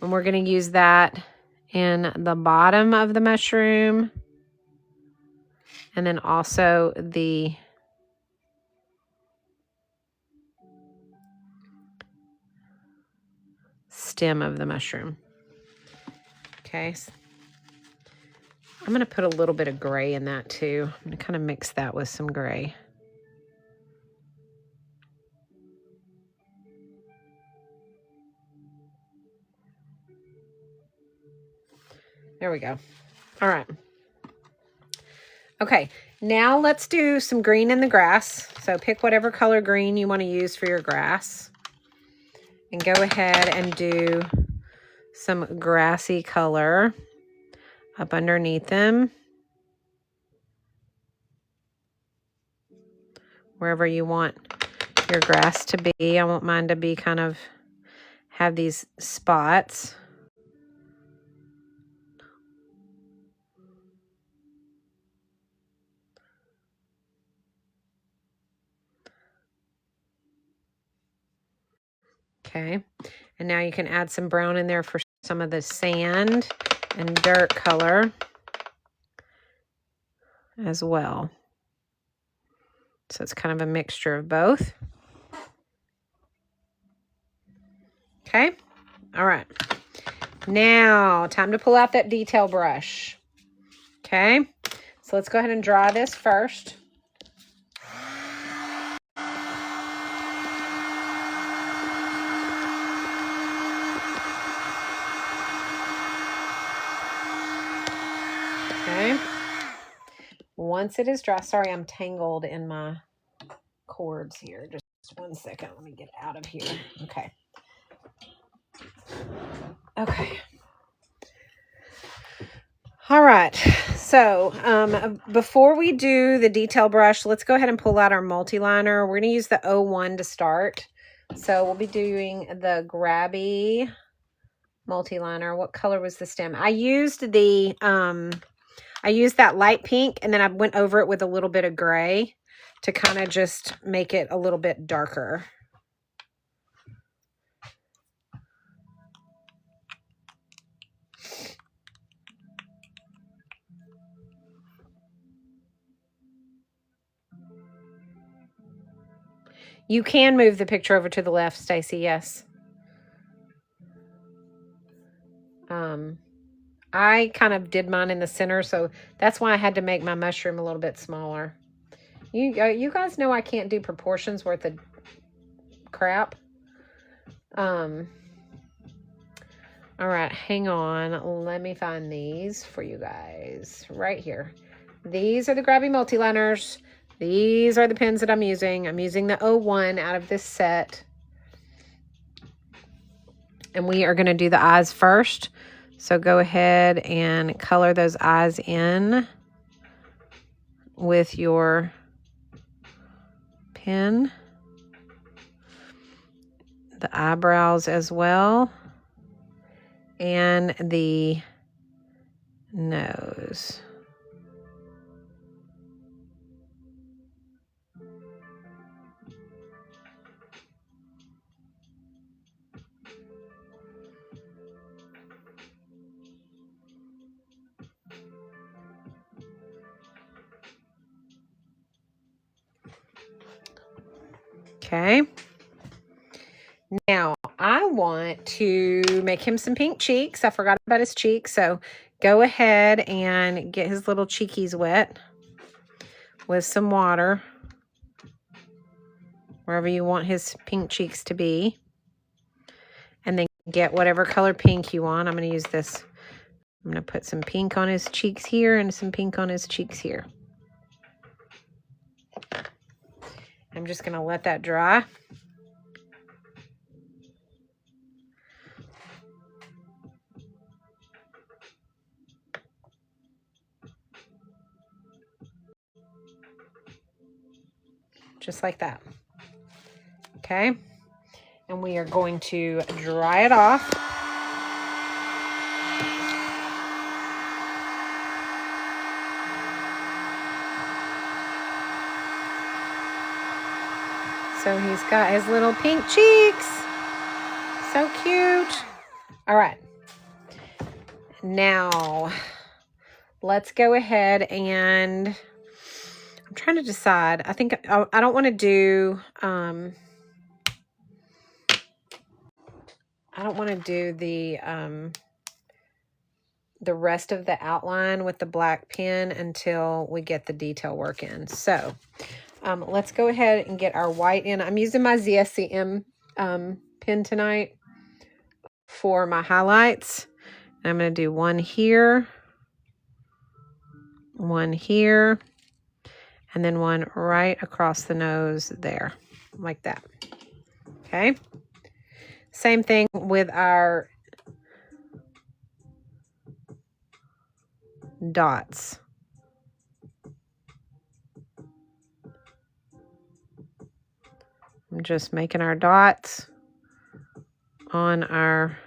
and we're going to use that in the bottom of the mushroom. And then also the stem of the mushroom. Okay. I'm going to put a little bit of gray in that too. I'm going to kind of mix that with some gray. There we go. All right. Okay, now let's do some green in the grass. So pick whatever color green you want to use for your grass. And go ahead and do some grassy color up underneath them. Wherever you want your grass to be. I want mine to be kind of have these spots. Okay, and now you can add some brown in there for some of the sand and dirt color as well. So it's kind of a mixture of both. Okay, all right. Now, time to pull out that detail brush. Okay, so let's go ahead and dry this first. Okay, once it is dry, sorry, I'm tangled in my cords here. Just 1 second, let me get out of here. Okay. Okay. All right, so before we do the detail brush, let's go ahead and pull out our multi-liner. We're going to use the 01 to start. So we'll be doing the Grabby multi-liner. What color was the stem? I used that light pink, and then I went over it with a little bit of gray to kind of just make it a little bit darker. You can move the picture over to the left, Stacy, yes. I kind of did mine in the center, so that's why I had to make my mushroom a little bit smaller. You guys know I can't do proportions worth of crap. All right, hang on. Let me find these for you guys right here. These are the Grabby multi-liners. These are the pens that I'm using. I'm using the 01 out of this set. And we are going to do the eyes first. So go ahead and color those eyes in with your pen. the eyebrows as well, and the nose. Okay. Now, I want to make him some pink cheeks. I forgot about his cheeks, so go ahead and get his little cheekies wet with some water, wherever you want his pink cheeks to be. And then get whatever color pink you want. I'm going to use this. I'm going to put some pink on his cheeks here and some pink on his cheeks here. I'm just going to let that dry. Just like that. Okay. And we are going to dry it off. So he's got his little pink cheeks. So cute. All right. Now, let's go ahead and I'm trying to decide. I think I don't want to do I don't want to do the rest of the outline with the black pen until we get the detail work in. So let's go ahead and get our white in. I'm using my ZSCM pen tonight for my highlights. I'm going to do one here, and then one right across the nose there, like that. Okay. Same thing with our dots. I'm just making our dots on our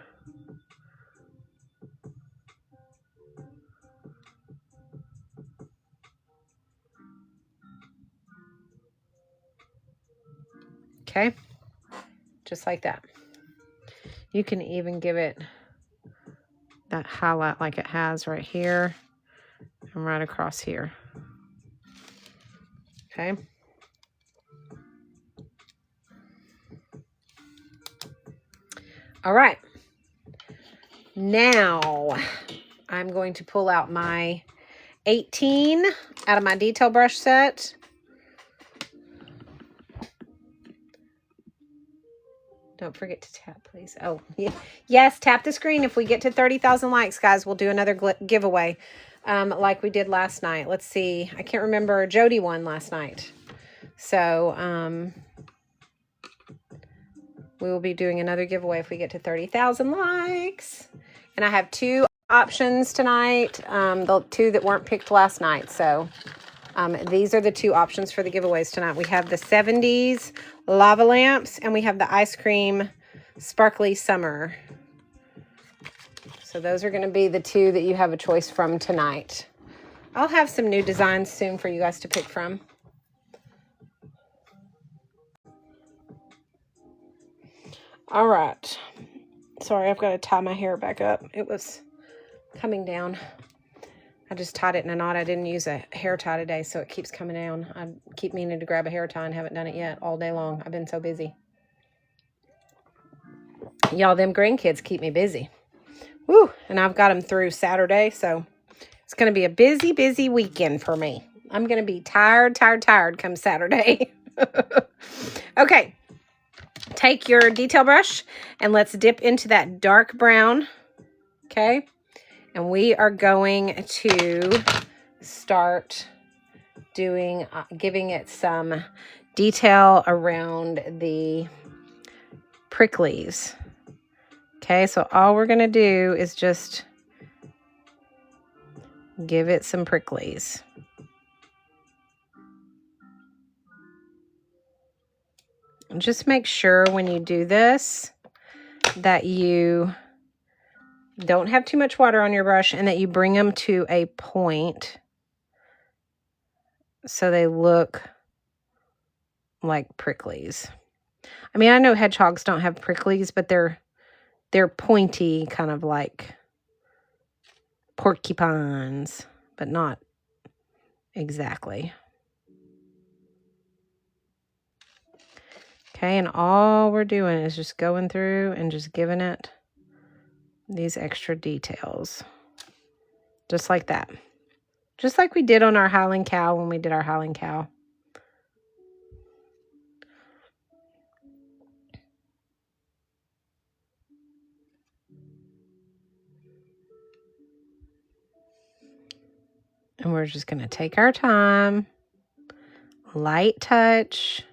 okay, just like that. You can even give it that highlight like it has right here and right across here. Okay. All right. Now I'm going to pull out my 18 out of my detail brush set. Don't forget to tap, please. Oh, yeah. Yes, tap the screen. If we get to 30,000 likes, guys, we'll do another giveaway like we did last night. Let's see. I can't remember. Jody won last night. So we will be doing another giveaway if we get to 30,000 likes. And I have two options tonight, the two that weren't picked last night. So these are the two options for the giveaways tonight. We have the 70s lava lamps and we have the ice cream sparkly summer. So those are going to be the two that you have a choice from tonight. I'll have some new designs soon for you guys to pick from. All right. Sorry, I've got to tie my hair back up. It was coming down. I just tied it in a knot. I didn't use a hair tie today, so it keeps coming down. I keep meaning to grab a hair tie and haven't done it yet all day long. I've been so busy. Y'all, them grandkids keep me busy. Woo! And I've got them through Saturday, so it's going to be a busy, busy weekend for me. I'm going to be tired come Saturday. Okay. Take your detail brush and let's dip into that dark brown. Okay. And we are going to start doing, giving it some detail around the pricklies. Okay, so all we're going to do is just give it some pricklies. Just make sure when you do this that you don't have too much water on your brush and that you bring them to a point so they look like pricklies. I mean, I know hedgehogs don't have pricklies, but they're pointy, kind of like porcupines, but not exactly. Okay, and all we're doing is just going through and just giving it these extra details. Just like that. Just like we did on our Howling Cow when we did our Howling Cow. And we're just going to take our time. Light touch.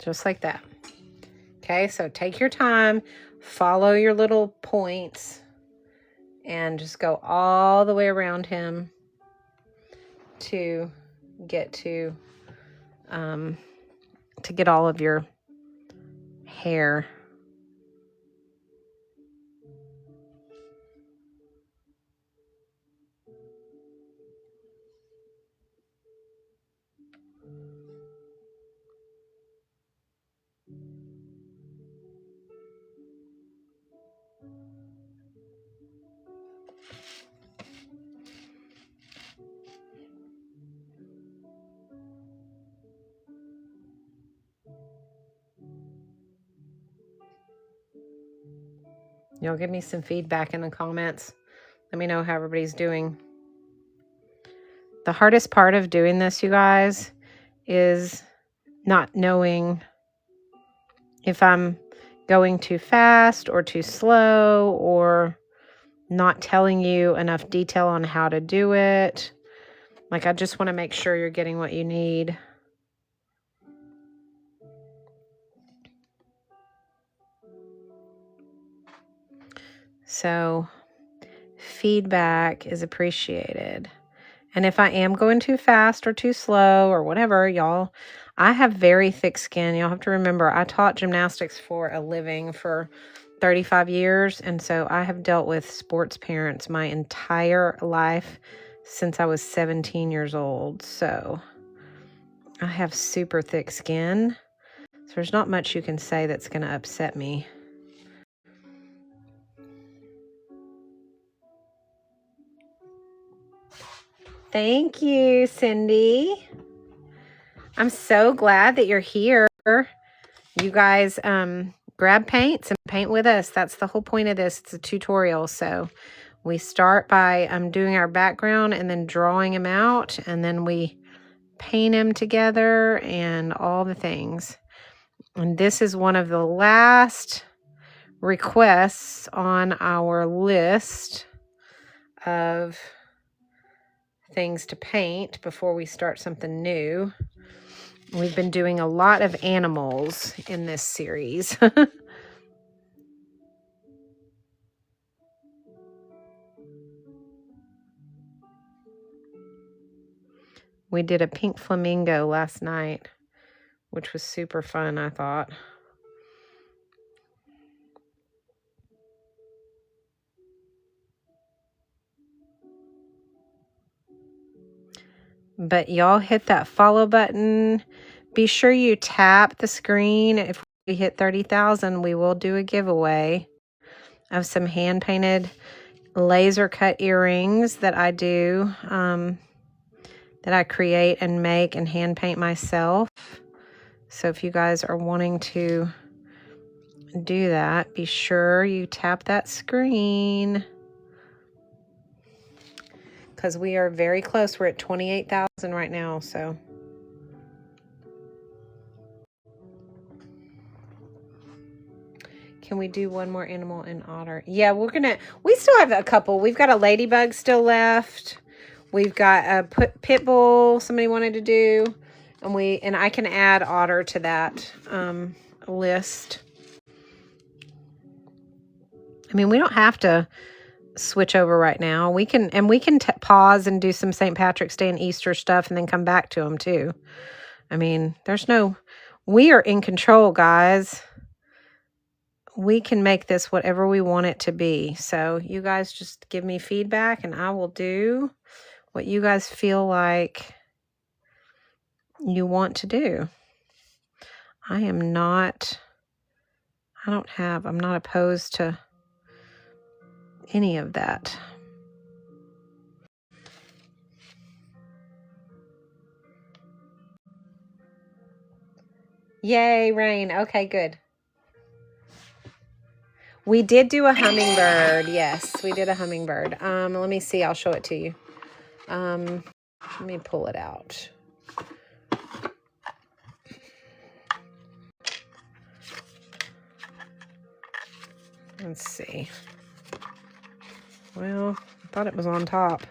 Just like that. Okay, so take your time, follow your little points, and just go all the way around him to get all of your hair. Y'all give me some feedback in the comments. Let me know how everybody's doing. The hardest part of doing this, you guys, is not knowing if I'm going too fast or too slow, or not telling you enough detail on how to do it. Like, I just want to make sure you're getting what you need. So feedback is appreciated. And if I am going too fast or too slow or whatever, y'all, I have very thick skin. Y'all have to remember, I taught gymnastics for a living for 35 years. And so I have dealt with sports parents my entire life since I was 17 years old. So I have super thick skin. So there's not much you can say that's going to upset me. Thank you, Cindy. I'm so glad that you're here. You guys grab paints and paint with us. That's the whole point of this. It's a tutorial. So we start by doing our background and then drawing them out, and then we paint them together and all the things. And this is one of the last requests on our list of things to paint before we start something new. We've been doing a lot of animals in this series. We did a pink flamingo last night, which was super fun, I thought. But y'all hit that follow button. Be sure you tap the screen. If we hit 30,000, we will do a giveaway of some hand-painted laser cut earrings that I do that I create and make and hand paint myself. So if you guys are wanting to do that, be sure you tap that screen, because we are very close. We're at 28,000 right now. So can we do one more animal and otter? Yeah, we still have a couple. We've got a ladybug still left. We've got a pit bull somebody wanted to do. And I can add otter to that list. I mean, we don't have to switch over right now. We can pause and do some St. Patrick's Day and Easter stuff and then come back to them too. I mean, we are in control, guys. We can make this whatever we want it to be. So you guys just give me feedback and I will do what you guys feel like you want to do. I'm not opposed to any of that. Yay, rain. Okay, good. We did do a hummingbird. Yes, we did a hummingbird. Let me see. I'll show it to you. Let me pull it out. Let's see. Well, I thought it was on top.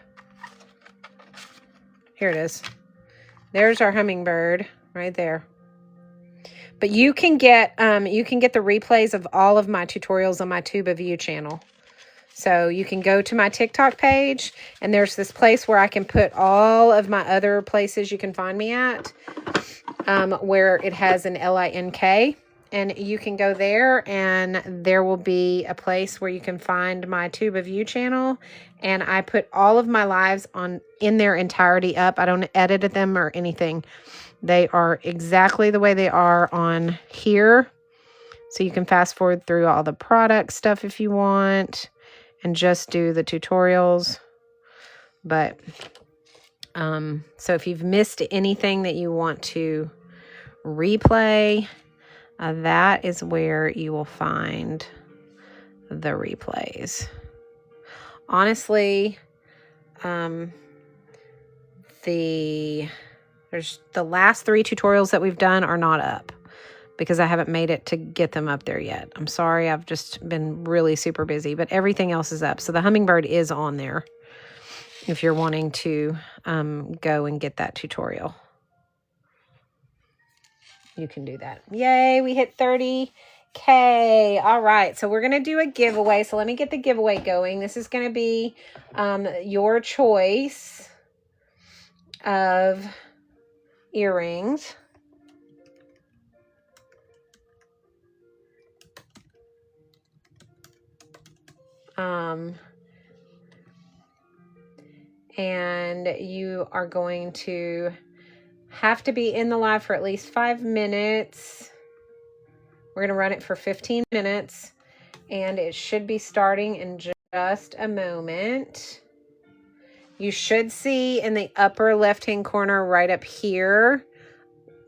Here it is. There's our hummingbird right there. But you can get the replays of all of my tutorials on my Tube of You channel. So you can go to my TikTok page, and there's this place where I can put all of my other places you can find me at, where it has an LINK. And you can go there, and there will be a place where you can find my Tube of You channel. And I put all of my lives in their entirety up. I don't edit them or anything. They are exactly the way they are on here. So you can fast forward through all the product stuff if you want and just do the tutorials. But so if you've missed anything that you want to replay, that is where you will find the replays. Honestly, the last 3 tutorials that we've done are not up because I haven't made it to get them up there yet. I'm sorry, I've just been really super busy, but everything else is up. So the hummingbird is on there if you're wanting to go and get that tutorial. You can do that. Yay, we hit 30K. All right, so we're going to do a giveaway. So let me get the giveaway going. This is going to be your choice of earrings. And you are going to have to be in the live for at least 5 minutes. We're going to run it for 15 minutes, and it should be starting in just a moment. You should see in the upper left-hand corner right up here,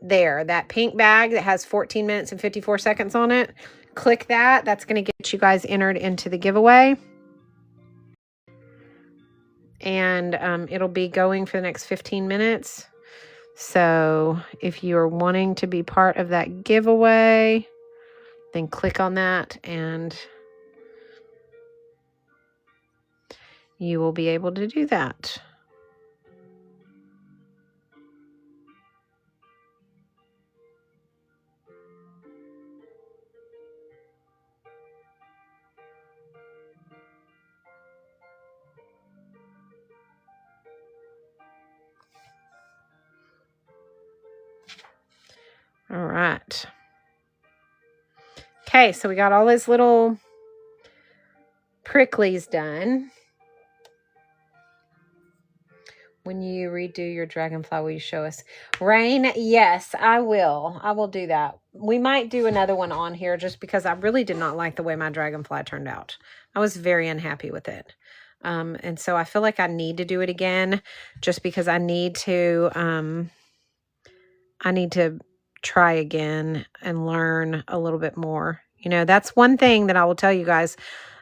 there, that pink bag that has 14 minutes and 54 seconds on it. Click that. That's going to get you guys entered into the giveaway. And it'll be going for the next 15 minutes. So if you're wanting to be part of that giveaway, then click on that and you will be able to do that. All right. Okay, so we got all those little pricklies done. When you redo your dragonfly, will you show us? Rain, yes, I will. I will do that. We might do another one on here just because I really did not like the way my dragonfly turned out. I was very unhappy with it. And so I feel like I need to do it again just because I need to try again and learn a little bit more. You know, that's one thing that I will tell you guys.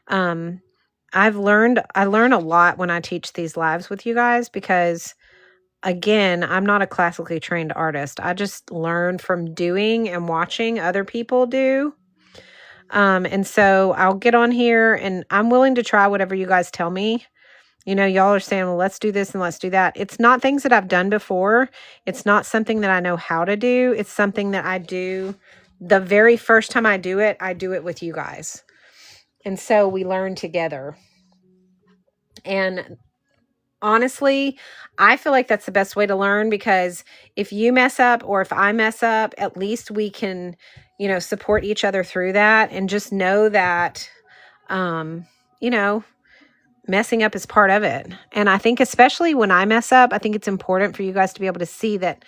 I learn a lot when I teach these lives with you guys because, again, I'm not a classically trained artist. I just learn from doing and watching other people do. And so I'll get on here and I'm willing to try whatever you guys tell me. You know, y'all are saying, well, let's do this and let's do that. It's not things that I've done before. It's not something that I know how to do. It's something that I do the very first time I do it with you guys. And so we learn together. And honestly, I feel like that's the best way to learn because if you mess up or if I mess up, at least we can, you know, support each other through that and just know that, you know, messing up is part of it. And I think especially when I mess up, I think it's important for you guys to be able to see that,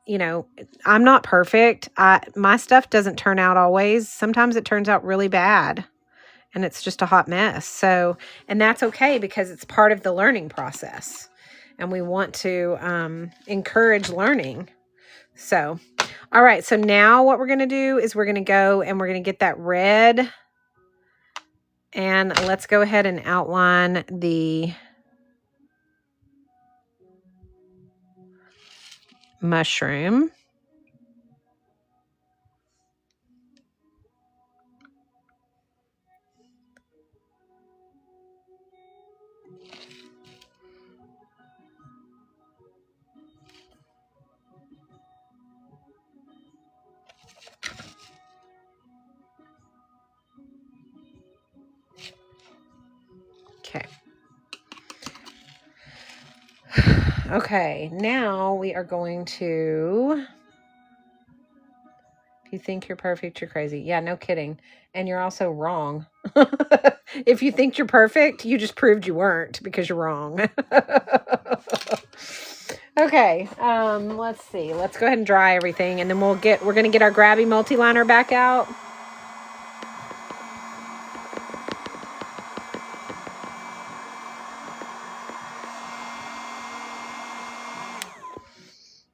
you know, I'm not perfect. My stuff doesn't turn out always. Sometimes it turns out really bad and it's just a hot mess. So, and that's okay because it's part of the learning process and we want to encourage learning. So, all right. So now what we're going to do is we're going to go and we're going to get that red. And let's go ahead and outline the mushroom. Okay. Okay, now we are going to, if you think you're perfect, you're crazy. Yeah, no kidding. And you're also wrong. If you think you're perfect, you just proved you weren't because you're wrong. Okay, let's see. Let's go ahead and dry everything and then we're going to get our grabby multi-liner back out.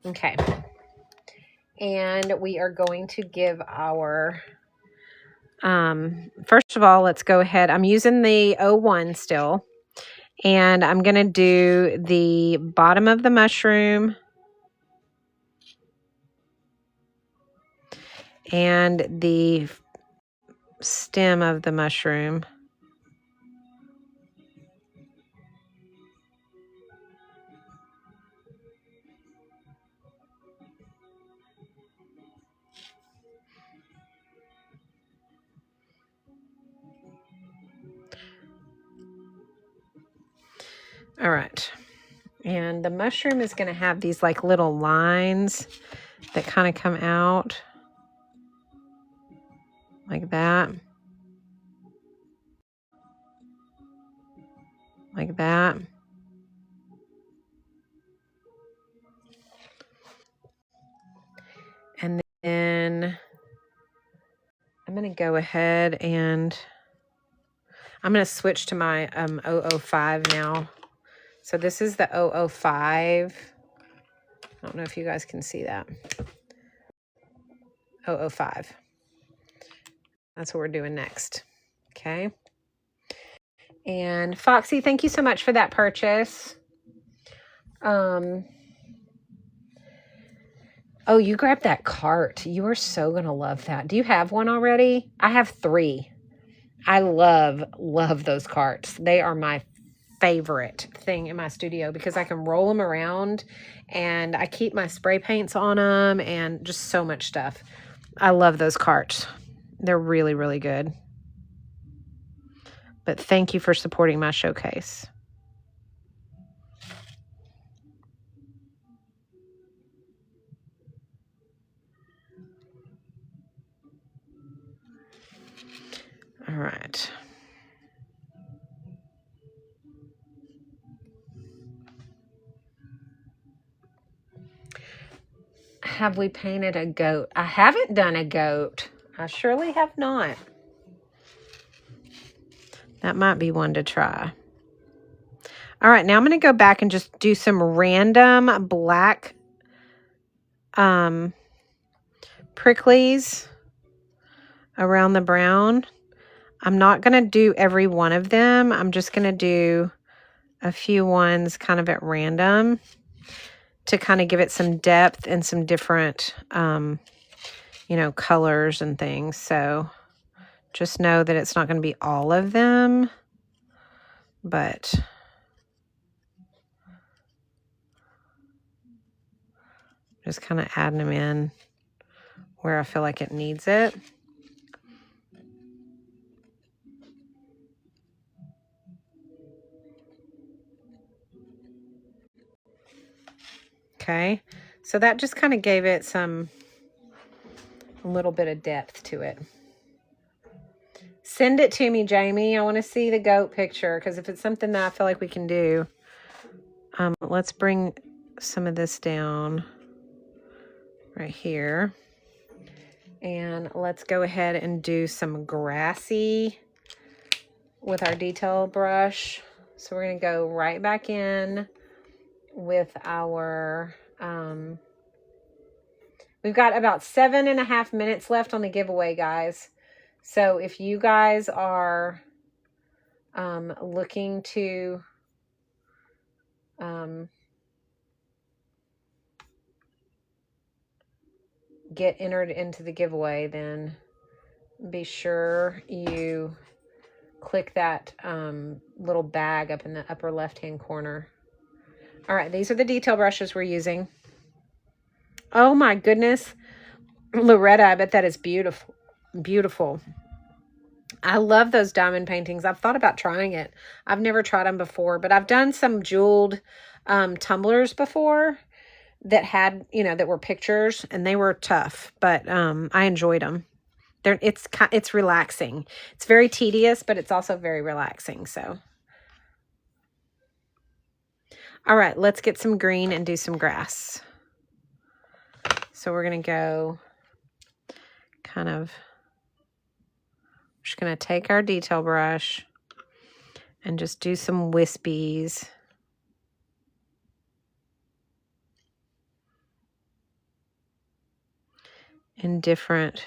Okay. And we are going to give our, first of all, let's go ahead. I'm using the 01 still. And I'm going to do the bottom of the mushroom and the stem of the mushroom. All right. And the mushroom is going to have these like little lines that kind of come out like that. Like that. And then I'm going to go ahead and I'm going to switch to my 005 now. So this is the 005. I don't know if you guys can see that. 005. That's what we're doing next. Okay. And Foxy, thank you so much for that purchase. Oh, you grabbed that cart. You are so going to love that. Do you have one already? I have 3. I love those carts. They are my favorite thing in my studio because I can roll them around and I keep my spray paints on them and just so much stuff. I love those carts. They're really, really good. But thank you for supporting my showcase. All right. Have we painted a goat? I haven't done a goat. I surely have not. That might be one to try. All right, now I'm going to go back and just do some random black pricklies around the brown. I'm not going to do every one of them. I'm just going to do a few ones kind of at random to kind of give it some depth and some different, you know, colors and things. So just know that it's not going to be all of them, but just kind of adding them in where I feel like it needs it. Okay, so that just kind of gave it a little bit of depth to it. Send it to me, Jamie. I want to see the goat picture, because if it's something that I feel like we can do, let's bring some of this down right here. And let's go ahead and do some grassy with our detail brush. So we're going to go right back in with our, we've got about 7.5 minutes left on the giveaway, guys. So if you guys are looking to get entered into the giveaway, then be sure you click that little bag up in the upper left-hand corner. All right, these are the detail brushes we're using. Oh my goodness, Loretta, I bet that is beautiful. Beautiful. I love those diamond paintings. I've thought about trying it. I've never tried them before, but I've done some jeweled tumblers before that had, you know, that were pictures, and they were tough, but I enjoyed them. It's relaxing. It's very tedious, but it's also very relaxing. So, all right, let's get some green and do some grass. So we're going to go kind of, just going to take our detail brush and just do some wispies. In different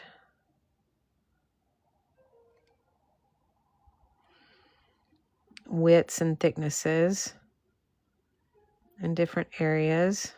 widths and thicknesses in different areas.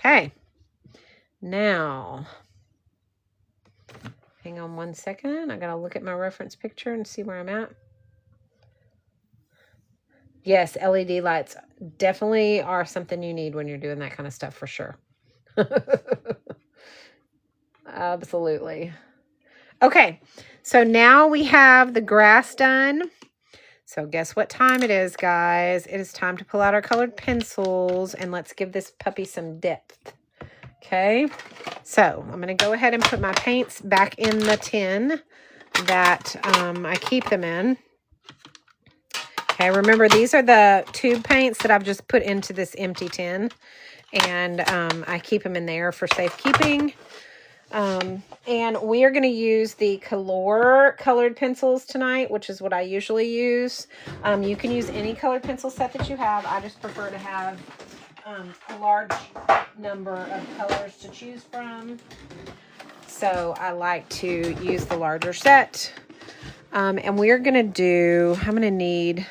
Okay, now, hang on one second. I gotta look at my reference picture and see where I'm at. Yes, LED lights definitely are something you need when you're doing that kind of stuff, for sure. Absolutely. Okay, so now we have the grass done. So guess what time it is, guys? It is time to pull out our colored pencils, and let's give this puppy some depth. Okay, so I'm going to go ahead and put my paints back in the tin that I keep them in. Okay, remember, these are the tube paints that I've just put into this empty tin, and I keep them in there for safekeeping. And we are going to use the Color colored pencils tonight, which is what I usually use. You can use any colored pencil set that you have. I just prefer to have a large number of colors to choose from. So I like to use the larger set. And we're going to do, I'm going to need,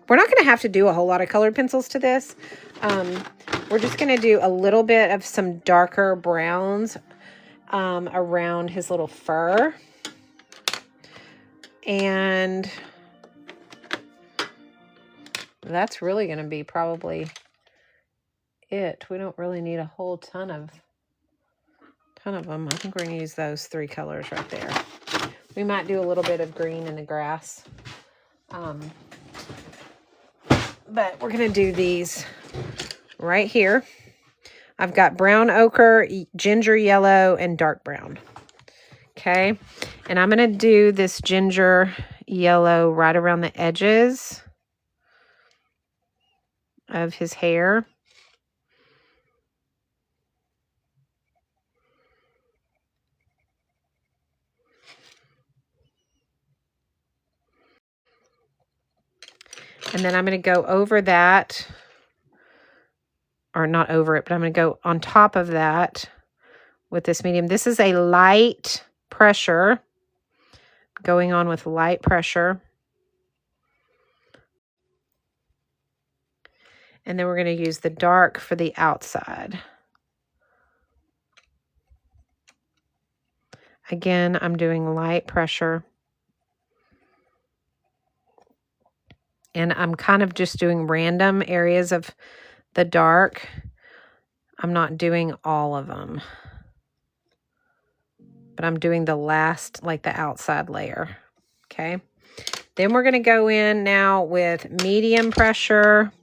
we're not going to have to do a whole lot of colored pencils to this. We're just going to do a little bit of some darker browns around his little fur. And that's really going to be probably it. We don't really need a whole ton of them. I think we're going to use those 3 colors right there. We might do a little bit of green in the grass. But we're going to do these right here. I've got brown ochre, ginger yellow, and dark brown. Okay. And I'm going to do this ginger yellow right around the edges of his hair. And then I'm going to go over that, or not over it, but I'm going to go on top of that with this medium. This is a light pressure, going on with light pressure. And then we're going to use the dark for the outside. Again, I'm doing light pressure. And I'm kind of just doing random areas of the dark. I'm not doing all of them. But I'm doing the last, like the outside layer. Okay. Then we're going to go in now with medium pressure.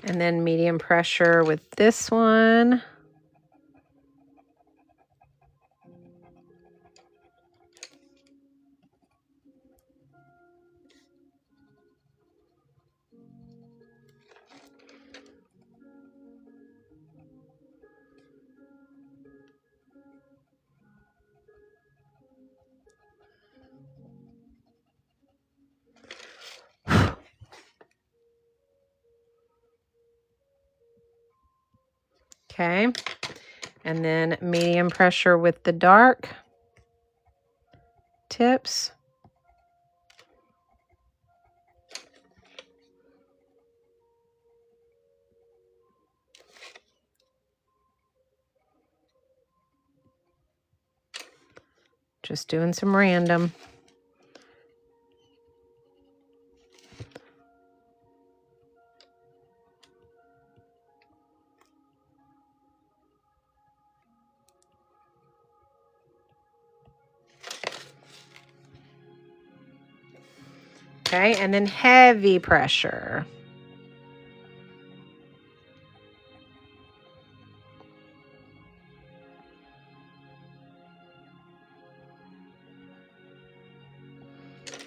And then medium pressure with this one. Okay. And then medium pressure with the dark tips. Just doing some random. Okay, and then heavy pressure.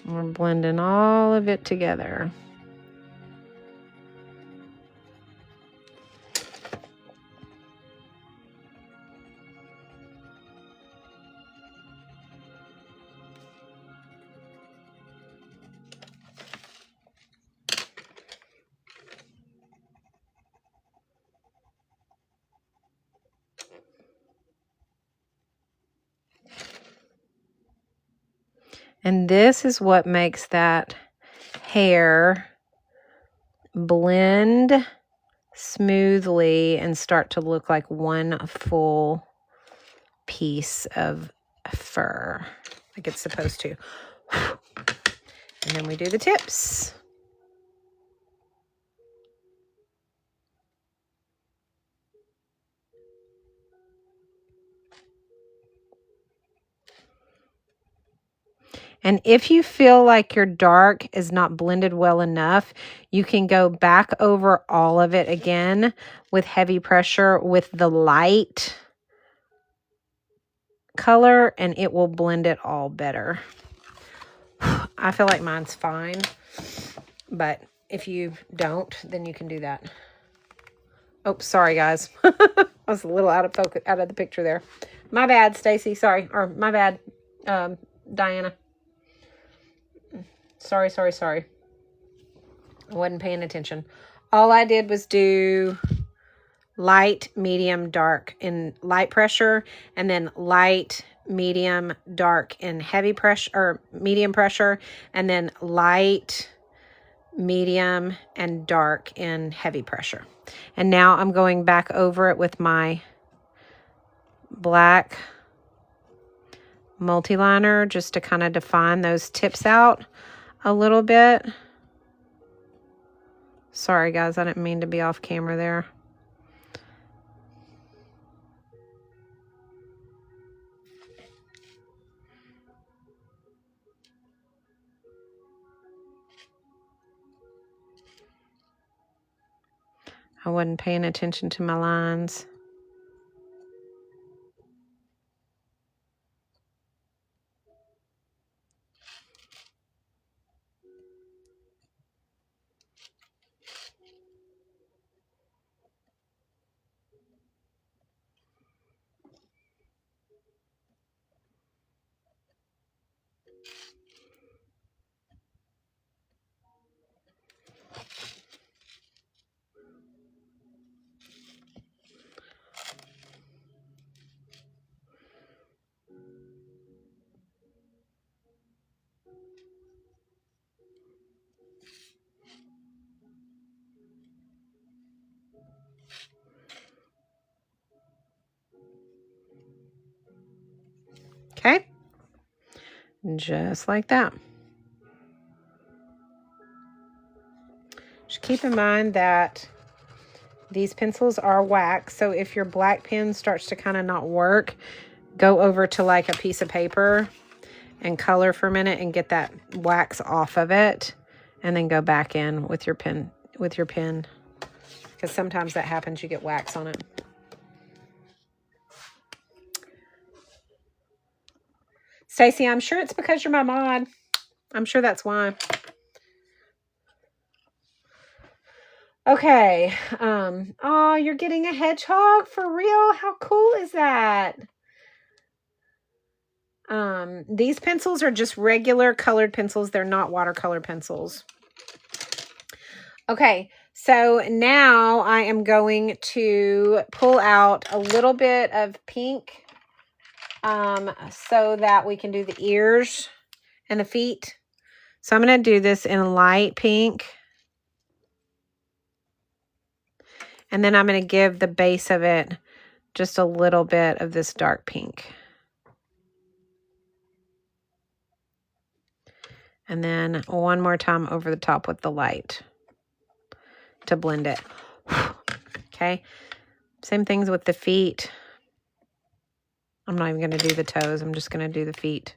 We're blending all of it together. And this is what makes that hair blend smoothly and start to look like one full piece of fur, like it's supposed to. And then we do the tips. And if you feel like your dark is not blended well enough, you can go back over all of it again with heavy pressure with the light color, and it will blend it all better. I feel like mine's fine, but if you don't, then you can do that. Oh, sorry, guys. I was a little out of focus, out of the picture there. My bad, Stacy. Sorry. Or my bad, Diana. Sorry. I wasn't paying attention. All I did was do light, medium, dark in light pressure, and then light, medium, dark in heavy pressure, or medium pressure, and then light, medium, and dark in heavy pressure. And now I'm going back over it with my black multi-liner just to kind of define those tips out a little bit. Sorry guys, I didn't mean to be off camera there. I wasn't paying attention to my lines. Okay, just like that. Just keep in mind that these pencils are wax, so if your black pen starts to kind of not work, go over to like a piece of paper and color for a minute and get that wax off of it, and then go back in with your pen, because sometimes that happens, you get wax on it. Stacy, I'm sure it's because you're my mod. I'm sure that's why. Okay. Oh, you're getting a hedgehog for real? How cool is that? These pencils are just regular colored pencils. They're not watercolor pencils. Okay, so now I am going to pull out a little bit of pink so that we can do the ears and the feet. So I'm going to do this in light pink. And then I'm going to give the base of it just a little bit of this dark pink. And then one more time over the top with the light to blend it. Okay. Same things with the feet. I'm not even going to do the toes. I'm just going to do the feet.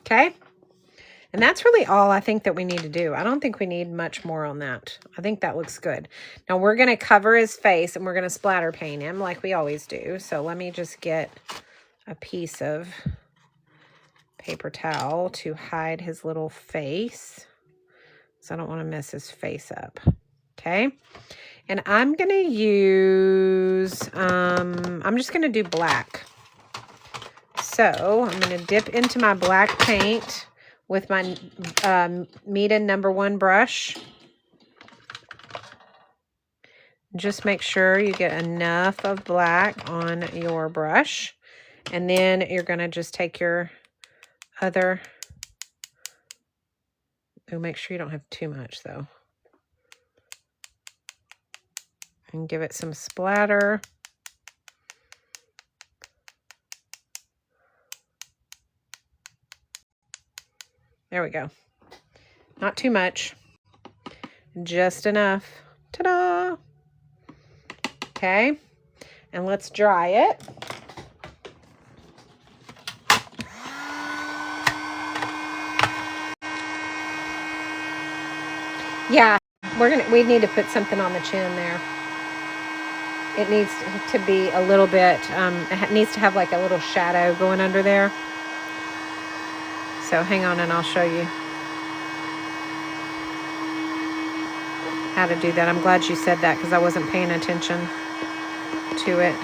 Okay. And that's really all I think that we need to do. I don't think we need much more on that. I think that looks good. Now we're going to cover his face and we're going to splatter paint him like we always do. So let me just get a piece of paper towel to hide his little face. So I don't want to mess his face up. Okay. And I'm going to use, I'm just going to do black. So I'm going to dip into my black paint with my Mita #1 brush. Just make sure you get enough of black on your brush. And then you're going to just take your other, make sure you don't have too much though. And give it some splatter. There we go. Not too much. Just enough. Ta-da! Okay. And let's dry it. Yeah, we need to put something on the chin there. It needs to be a little bit, it needs to have like a little shadow going under there. So hang on and I'll show you how to do that. I'm glad you said that because I wasn't paying attention to it.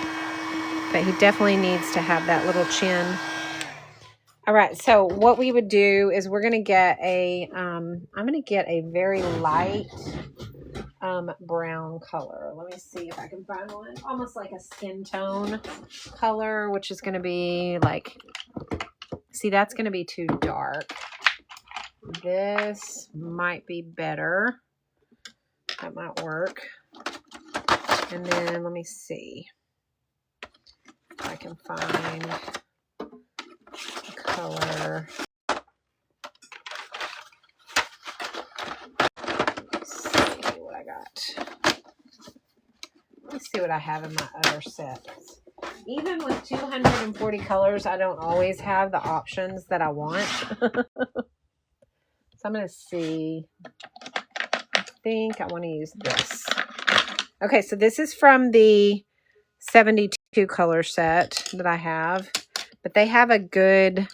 But he definitely needs to have that little chin. All right, so what we would do is we're going to get a, I'm going to get a very light brown color. Let me see if I can find one. Almost like a skin tone color, which is going to be like, see, that's going to be too dark. This might be better. That might work. And then let me see if I can find a color. Let's see what I got. Let's see what I have in my other sets. Even with 240 colors, I don't always have the options that I want. So I'm going to see. I think I want to use this. Okay, so this is from the 72 color set that I have, but they have a good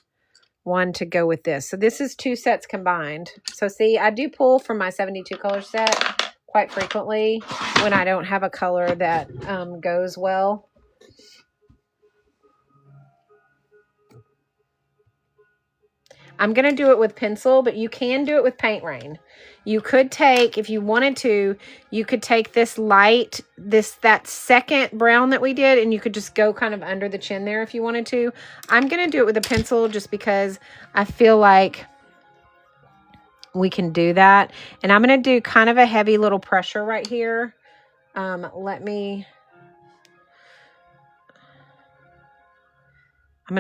one to go with this. So this is 2 sets combined. So see, I do pull from my 72 color set quite frequently when I don't have a color that goes well. I'm going to do it with pencil, but you can do it with paint rain. You could take, if you wanted to, you could take this light, that second brown that we did, and you could just go kind of under the chin there if you wanted to. I'm going to do it with a pencil just because I feel like we can do that. And I'm going to do kind of a heavy little pressure right here. I'm going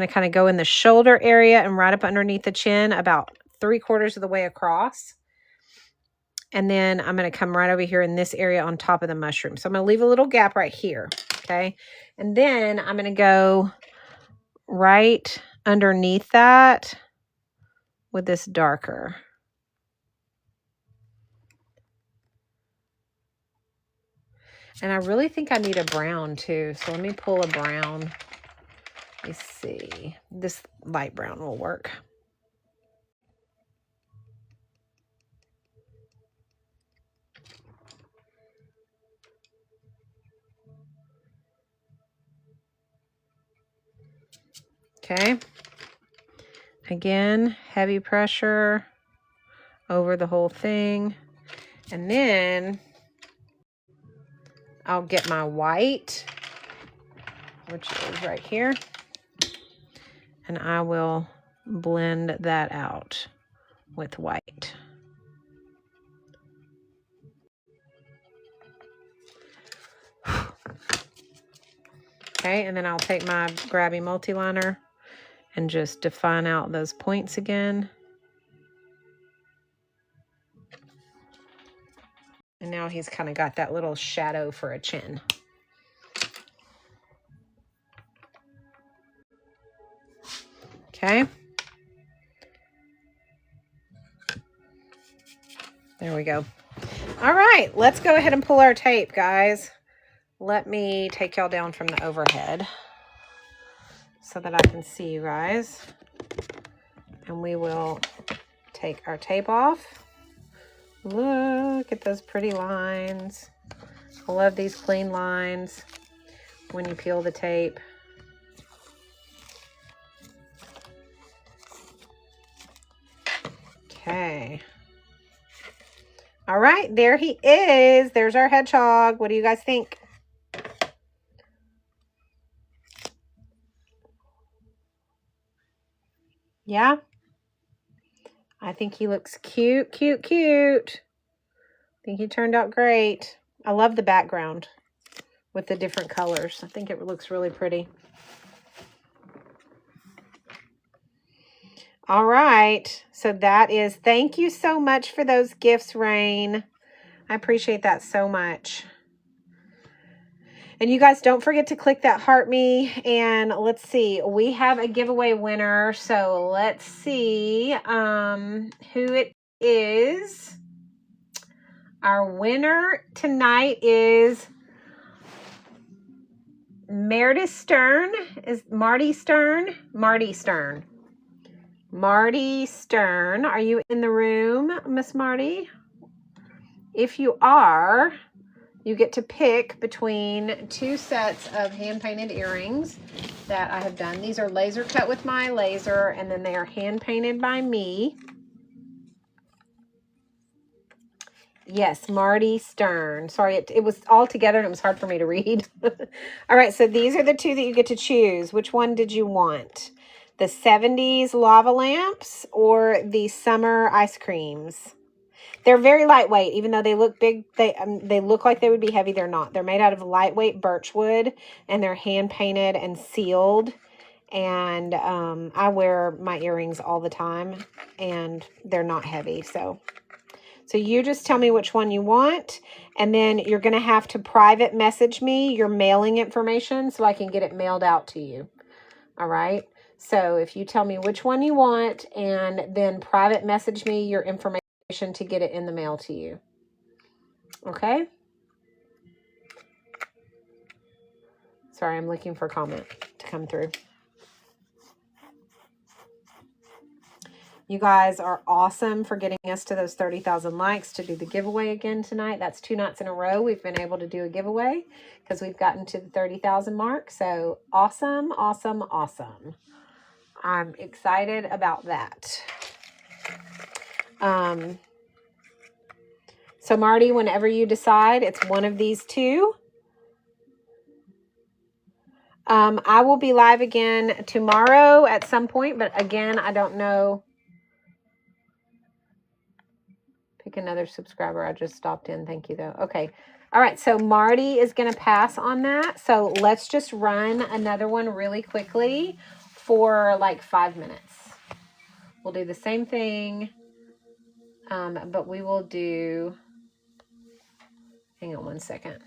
to kind of go in the shoulder area and right up underneath the chin about 3/4 of the way across. And then I'm going to come right over here in this area on top of the mushroom. So I'm going to leave a little gap right here. Okay. And then I'm going to go right underneath that with this darker. And I really think I need a brown too. So let me pull a brown. Let me see. This light brown will work. Okay. Again, heavy pressure over the whole thing. And then I'll get my white, which is right here. And I will blend that out with white. Okay, and then I'll take my grabby multi-liner and just define out those points again. And now he's kind of got that little shadow for a chin. Okay. There we go. All right, let's go ahead and pull our tape, guys. Let me take y'all down from the overhead so that I can see you guys. And we will take our tape off. Look at those pretty lines. I love these clean lines when you peel the tape. Okay. All right, there he is. There's our hedgehog. What do you guys think? Yeah? I think he looks cute, cute, cute. I think he turned out great. I love the background with the different colors. I think it looks really pretty. All right. So that is, thank you so much for those gifts, Rain. I appreciate that so much. And you guys don't forget to click that heart me. And let's see, we have a giveaway winner. So let's see who it is. Our winner tonight is Meredith Stern. Is Marty Stern? Marty Stern. Marty Stern. Are you in the room, Miss Marty? If you are, you get to pick between 2 sets of hand-painted earrings that I have done. These are laser cut with my laser, and then they are hand-painted by me. Yes, Marty Stern. Sorry, it was all together and it was hard for me to read. All right, so these are the two that you get to choose. Which one did you want? The 70s lava lamps or the summer ice creams? They're very lightweight, even though they look big. They look like they would be heavy. They're not. They're made out of lightweight birch wood, and they're hand painted and sealed. And I wear my earrings all the time, and they're not heavy. So you just tell me which one you want, and then you're going to have to private message me your mailing information so I can get it mailed out to you. All right. So if you tell me which one you want, and then private message me your information to get it in the mail to you. Okay? Sorry, I'm looking for a comment to come through. You guys are awesome for getting us to those 30,000 likes to do the giveaway again tonight. That's 2 nights in a row we've been able to do a giveaway because we've gotten to the 30,000 mark. So awesome, awesome, awesome. I'm excited about that. So Marty, whenever you decide, it's one of these two. I will be live again tomorrow at some point, but again, I don't know. Pick another subscriber. I just stopped in. Thank you, though. Okay. All right. So Marty is going to pass on that. So let's just run another one really quickly for like 5 minutes. We'll do the same thing, but we will do, hang on one second.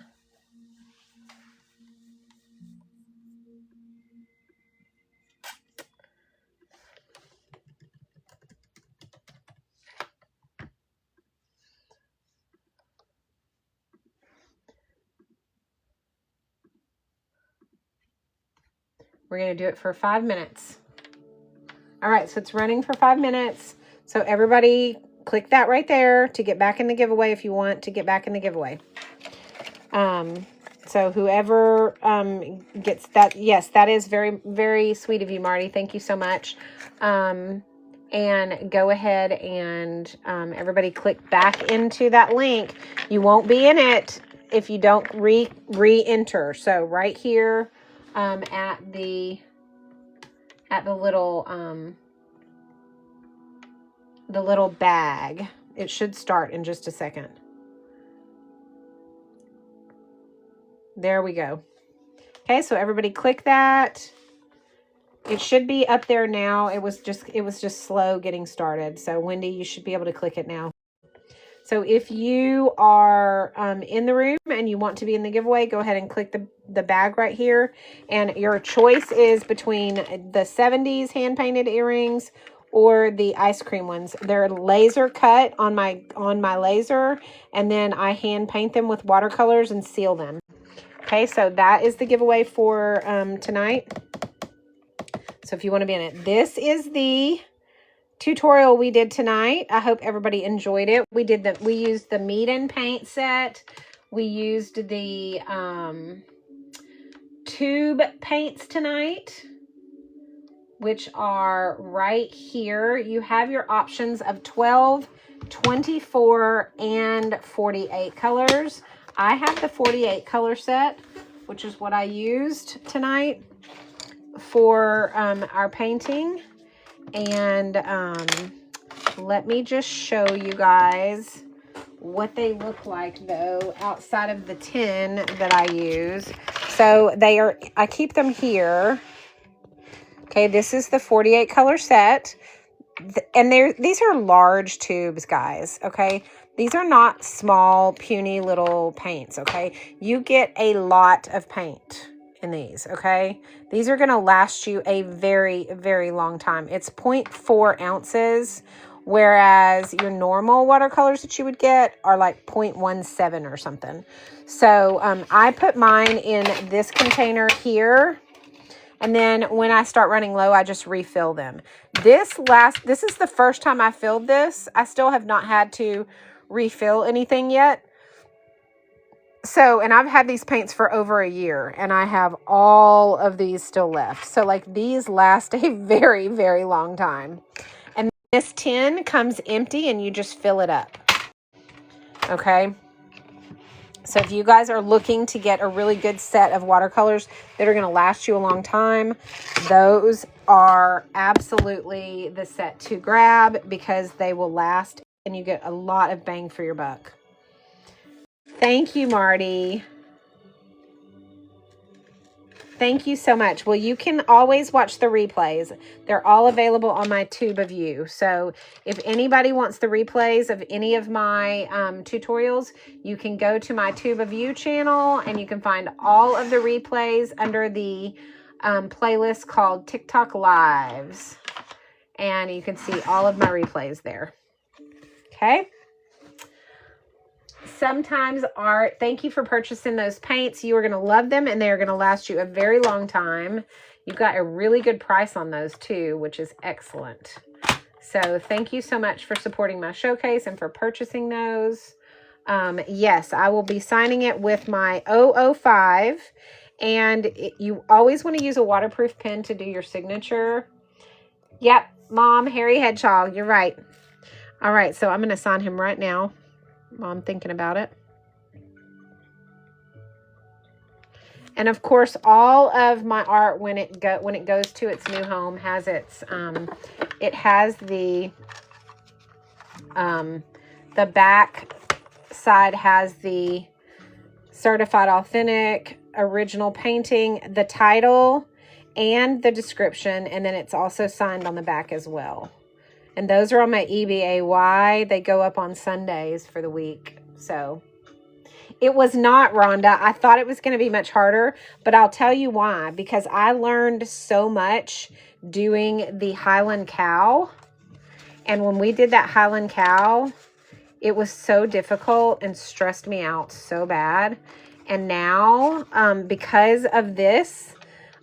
We're going to do it for 5 minutes. All right, so it's running for 5 minutes. So everybody click that right there to get back in the giveaway if you want to get back in the giveaway. So whoever gets that, yes, that is very, very sweet of you, Marty. Thank you so much. And go ahead and everybody click back into that link. You won't be in it if you don't re-enter. So right here at the little bag, it should start in just a second. There we go. Okay, so everybody click that. It should be up there now. It was just slow getting started. So Wendy, you should be able to click it now. So if you are in the room and you want to be in the giveaway, go ahead and click the bag right here. And your choice is between the 70s hand-painted earrings or the ice cream ones. They're laser cut on my laser, and then I hand paint them with watercolors and seal them. Okay, so that is the giveaway for tonight. So if you want to be in it, this is the tutorial we did tonight. I hope everybody enjoyed it. We used the meet and paint set. We used the tube paints tonight, which are right here. You have your options of 12, 24, and 48 colors. I have the 48 color set, which is what I used tonight for our painting. And let me just show you guys what they look like, though, outside of the tin that I use. So I keep them here. Okay, this is the 48 color set. And these are large tubes, guys, okay? These are not small, puny little paints, okay? You get a lot of paint in these, okay? These are going to last you a very, very long time. It's 0.4 ounces, whereas your normal watercolors that you would get are like 0.17 or something. So I put mine in this container here. And then when I start running low, I just refill them. This is the first time I filled this. I still have not had to refill anything yet. So, and I've had these paints for over a year, and I have all of these still left. So like these last a very, very long time. And this tin comes empty and you just fill it up. Okay. So if you guys are looking to get a really good set of watercolors that are going to last you a long time, those are absolutely the set to grab because they will last and you get a lot of bang for your buck. Thank you, Marty. Thank you so much. Well, you can always watch the replays. They're all available on my Tube of You. So if anybody wants the replays of any of my tutorials, you can go to my Tube of You channel and you can find all of the replays under the playlist called TikTok Lives. And you can see all of my replays there. Okay. Sometimes art, thank you for purchasing those paints. You are going to love them and they're going to last you a very long time. You got a really good price on those too, which is excellent. So thank you so much for supporting my showcase and for purchasing those. Yes, I will be signing it with my 005 and you always want to use a waterproof pen to do your signature. Yep, Mom, Harry Hedgehog, you're right. All right, so I'm going to sign him right now. While I'm thinking about it. And of course, all of my art when it goes to its new home has its it has the back side has the certified authentic original painting, the title and the description, and then it's also signed on the back as well. And those are on my EBAY. They go up on Sundays for the week. So it was not, Rhonda. I thought it was going to be much harder, but I'll tell you why. Because I learned so much doing the Highland Cow. And when we did that Highland Cow, it was so difficult and stressed me out so bad. And now, because of this,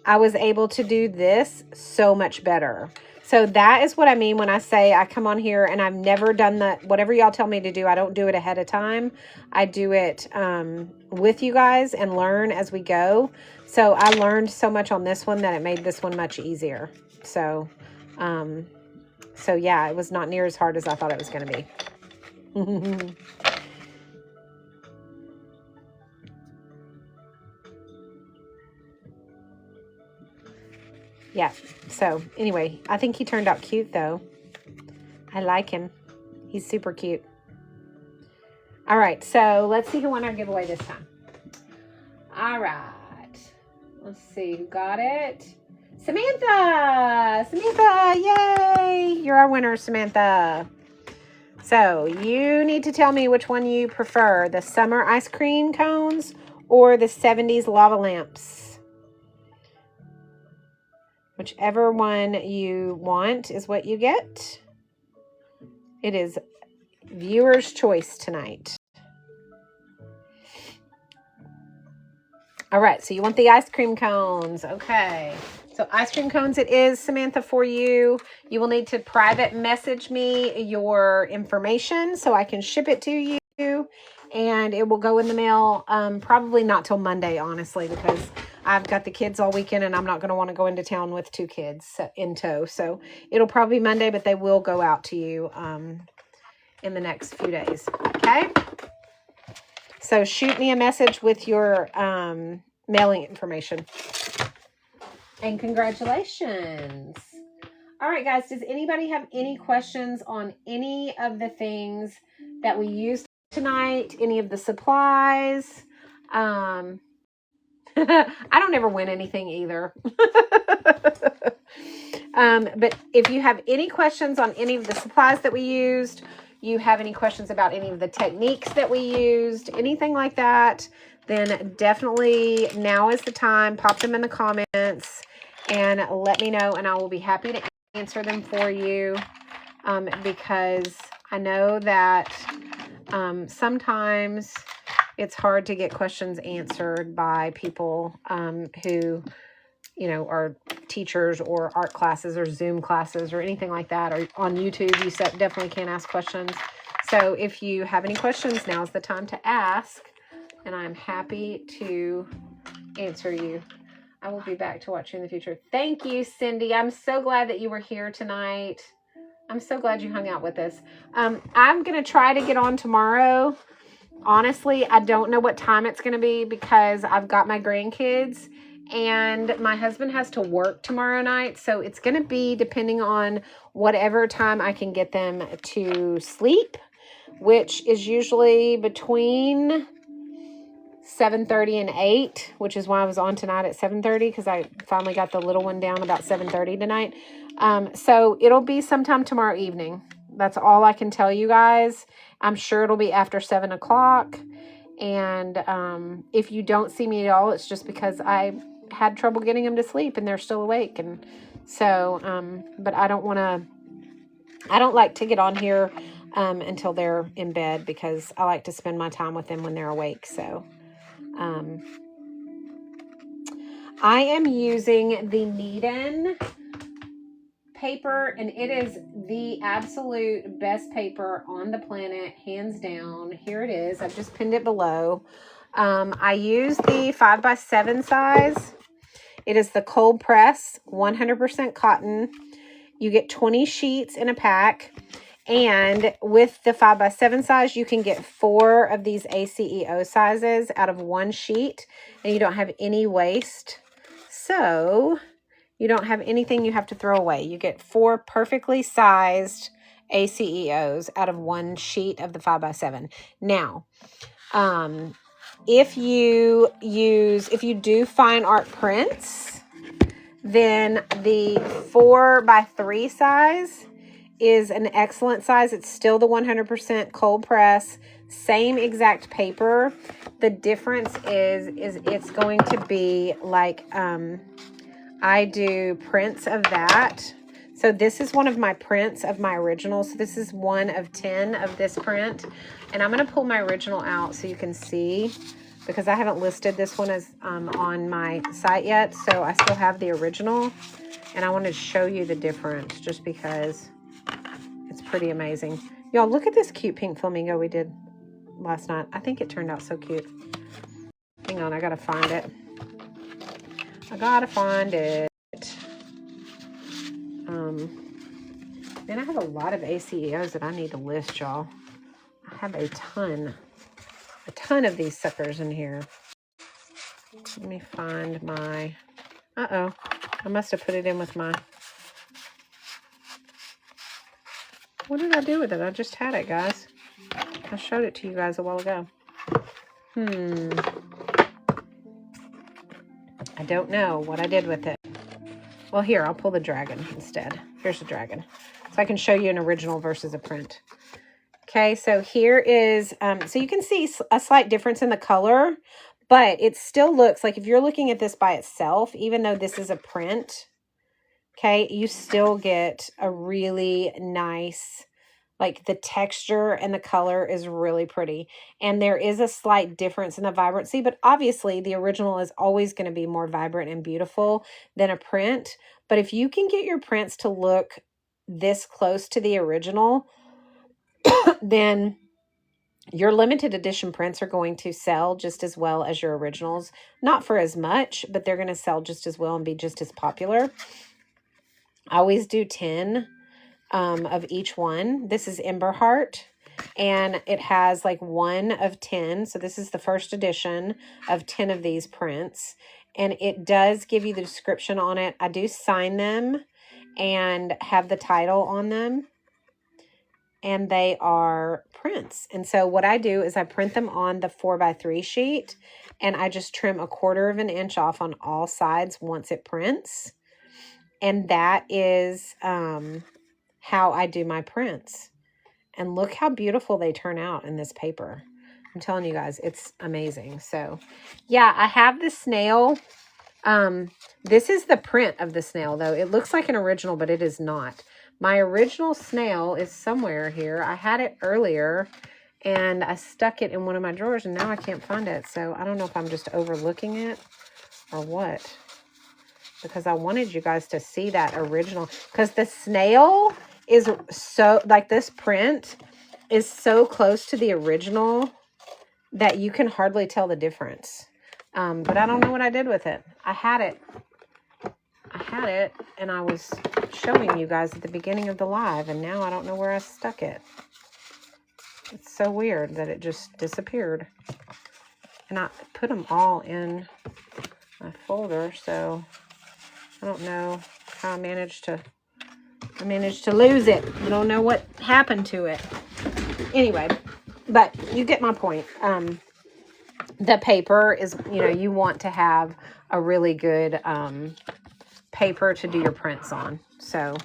I was able to do this so much better. So that is what I mean when I say I come on here and I've never done whatever y'all tell me to do. I don't do it ahead of time. I do it with you guys and learn as we go. So I learned so much on this one that it made this one much easier. So, yeah, it was not near as hard as I thought it was going to be. Yeah, so anyway, I think he turned out cute though. I like him. He's super cute. All right, so let's see who won our giveaway this time. All right, let's see who got it. Samantha! Samantha, yay! You're our winner, Samantha. So you need to tell me which one you prefer, the summer ice cream cones or the 70s lava lamps. Whichever one you want is what you get. It is viewer's choice tonight. All right, so you want the ice cream cones. Okay, so ice cream cones it is, Samantha, for you. You will need to private message me your information so I can ship it to you. And it will go in the mail probably not till Monday, honestly, because I've got the kids all weekend and I'm not going to want to go into town with 2 kids in tow. So it'll probably be Monday, but they will go out to you in the next few days. Okay. So shoot me a message with your mailing information. And congratulations. All right, guys. Does anybody have any questions on any of the things that we used tonight? Any of the supplies? I don't ever win anything either. But if you have any questions on any of the supplies that we used, you have any questions about any of the techniques that we used, anything like that, then definitely now is the time. Pop them in the comments and let me know, and I will be happy to answer them for you because I know that sometimes it's hard to get questions answered by people who, you know, are teachers or art classes or Zoom classes or anything like that, or on YouTube. You definitely can't ask questions. So if you have any questions, now's the time to ask, and I'm happy to answer you. I will be back to watch you in the future. Thank you, Cindy. I'm so glad that you were here tonight. I'm so glad you hung out with us. I'm going to try to get on tomorrow. Honestly, I don't know what time it's going to be because I've got my grandkids and my husband has to work tomorrow night. So it's going to be depending on whatever time I can get them to sleep, which is usually between 7:30 and 8, which is why I was on tonight at 7:30 because I finally got the little one down about 7:30 tonight. So it'll be sometime tomorrow evening. That's all I can tell you guys. I'm sure it'll be after 7 o'clock. And if you don't see me at all, it's just because I had trouble getting them to sleep and they're still awake. And so, but I don't like to get on here until they're in bed because I like to spend my time with them when they're awake. So I am using the Needin paper, and it is the absolute best paper on the planet, hands down. Here it is. I've just pinned it below. I use the 5x7 size. It is the cold press, 100% cotton. You get 20 sheets in a pack. And with the 5x7 size, you can get 4 of these ACEO sizes out of one sheet, and you don't have any waste. So you don't have anything you have to throw away. You get 4 perfectly sized ACEOs out of one sheet of the 5x7. Now, if you do fine art prints, then the 4x3 size is an excellent size. It's still the 100% cold press, same exact paper. The difference is it's going to be like, I do prints of that. So this is one of my prints of my original. So this is 1 of 10 of this print. And I'm going to pull my original out so you can see, because I haven't listed this one as on my site yet. So I still have the original. And I wanted to show you the difference just because it's pretty amazing. Y'all, look at this cute pink flamingo we did last night. I think it turned out so cute. Hang on, I got to find it. I gotta find it. Then I have a lot of ACEOs that I need to list, y'all. I have a ton of these suckers in here. Let me find my, I must have put it in with my, what did I do with it? I just had it, guys. I showed it to you guys a while ago. I don't know what I did with it. Well, here, I'll pull the dragon instead. Here's the dragon. So I can show you an original versus a print. Okay, so here is, so you can see a slight difference in the color, but it still looks like if you're looking at this by itself, even though this is a print, okay, you still get a really nice, like the texture and the color is really pretty. And there is a slight difference in the vibrancy, but obviously the original is always going to be more vibrant and beautiful than a print. But if you can get your prints to look this close to the original, then your limited edition prints are going to sell just as well as your originals. Not for as much, but they're going to sell just as well and be just as popular. I always do 10 of each one. This is Ember Heart, and it has like 1 of 10. So this is the first edition of 10 of these prints, and it does give you the description on it. I do sign them and have the title on them, and they are prints. And so what I do is I print them on the 4x3 sheet, and I just trim 1/4 of an inch off on all sides once it prints. And that is how I do my prints. And look how beautiful they turn out in this paper. I'm telling you guys, it's amazing. So yeah, I have the snail. This is the print of the snail though. It looks like an original, but it is not. My original snail is somewhere here. I had it earlier and I stuck it in one of my drawers and now I can't find it. So I don't know if I'm just overlooking it or what, because I wanted you guys to see that original, because the snail is so, like, this print is so close to the original that you can hardly tell the difference. But I don't know what I did with it. I had it and I was showing you guys at the beginning of the live, and now I don't know where I stuck it. It's so weird that it just disappeared. And I put them all in my folder, so I don't know how I managed to lose it. I don't know what happened to it. Anyway, but you get my point. The paper is, you know, you want to have a really good paper to do your prints on. So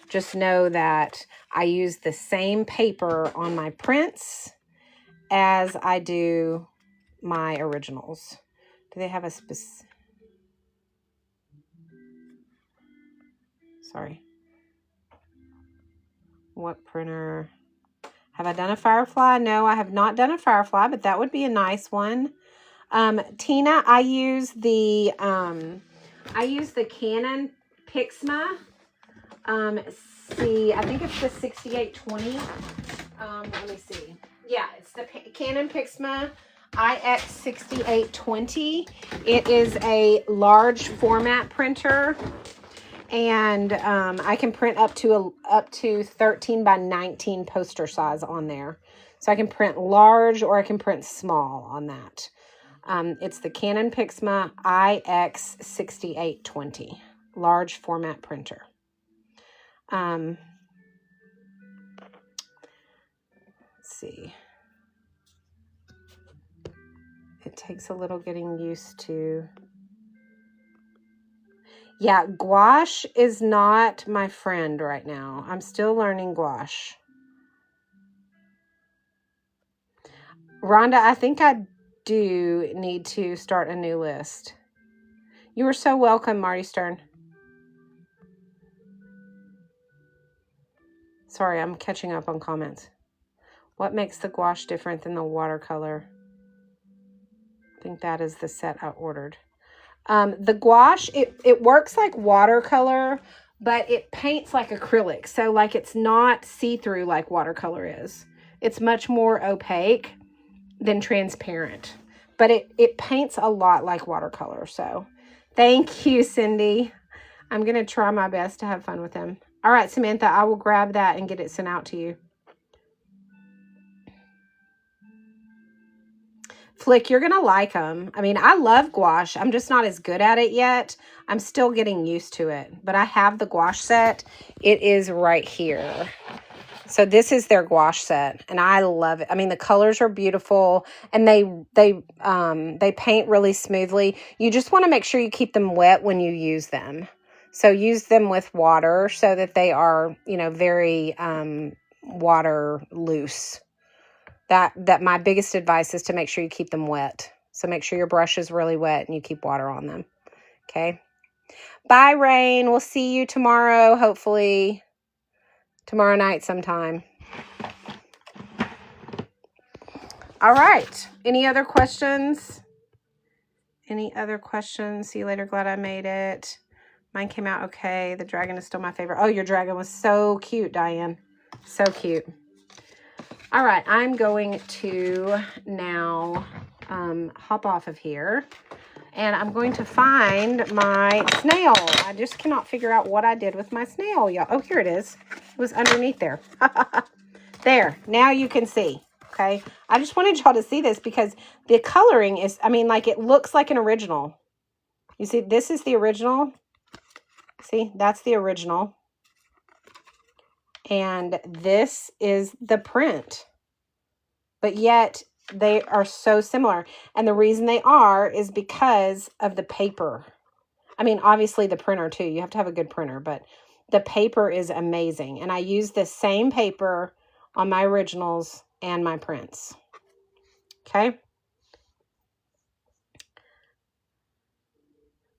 just know that I use the same paper on my prints as I do my originals. Do they have a specific... Sorry. What printer? Have I done a Firefly? No, I have not done a Firefly, but that would be a nice one. Tina, I use the Canon Pixma. See, I think it's the 6820. Let me see. Yeah, it's the Canon Pixma IX6820. It is a large format printer, and I can print up to 13 by 19 poster size on there. So I can print large or I can print small on that. It's the Canon Pixma IX6820 large format printer. Let's see. It takes a little getting used to. Yeah, gouache is not my friend right now. I'm still learning gouache. Rhonda, I think I do need to start a new list. You are so welcome, Marty Stern. Sorry, I'm catching up on comments. What makes the gouache different than the watercolor? I think that is the set I ordered. The gouache, it works like watercolor, but it paints like acrylic. So like it's not see-through like watercolor is. It's much more opaque than transparent. But it paints a lot like watercolor. So thank you, Cindy. I'm going to try my best to have fun with them. All right, Samantha, I will grab that and get it sent out to you. Flick, you're going to like them. I mean, I love gouache. I'm just not as good at it yet. I'm still getting used to it. But I have the gouache set. It is right here. So this is their gouache set, and I love it. I mean, the colors are beautiful, and they paint really smoothly. You just want to make sure you keep them wet when you use them. So use them with water so that they are, you know, very water loose. That my biggest advice is to make sure you keep them wet. So make sure your brush is really wet and you keep water on them. Okay. Bye, Rain. We'll see you tomorrow, hopefully. Tomorrow night sometime. All right. Any other questions? Any other questions? See you later. Glad I made it. Mine came out okay. The dragon is still my favorite. Oh, your dragon was so cute, Diane. So cute. All right, I'm going to now hop off of here, and I'm going to find my snail. I just cannot figure out what I did with my snail, y'all. Oh, here it is. It was underneath there. There, now you can see, okay? I just wanted y'all to see this because the coloring is, I mean, like it looks like an original. You see, this is the original. See, that's the original. And this is the print. But yet they are so similar. And the reason they are is because of the paper. I mean, obviously the printer too. You have to have a good printer, but the paper is amazing. And I use the same paper on my originals and my prints. Okay.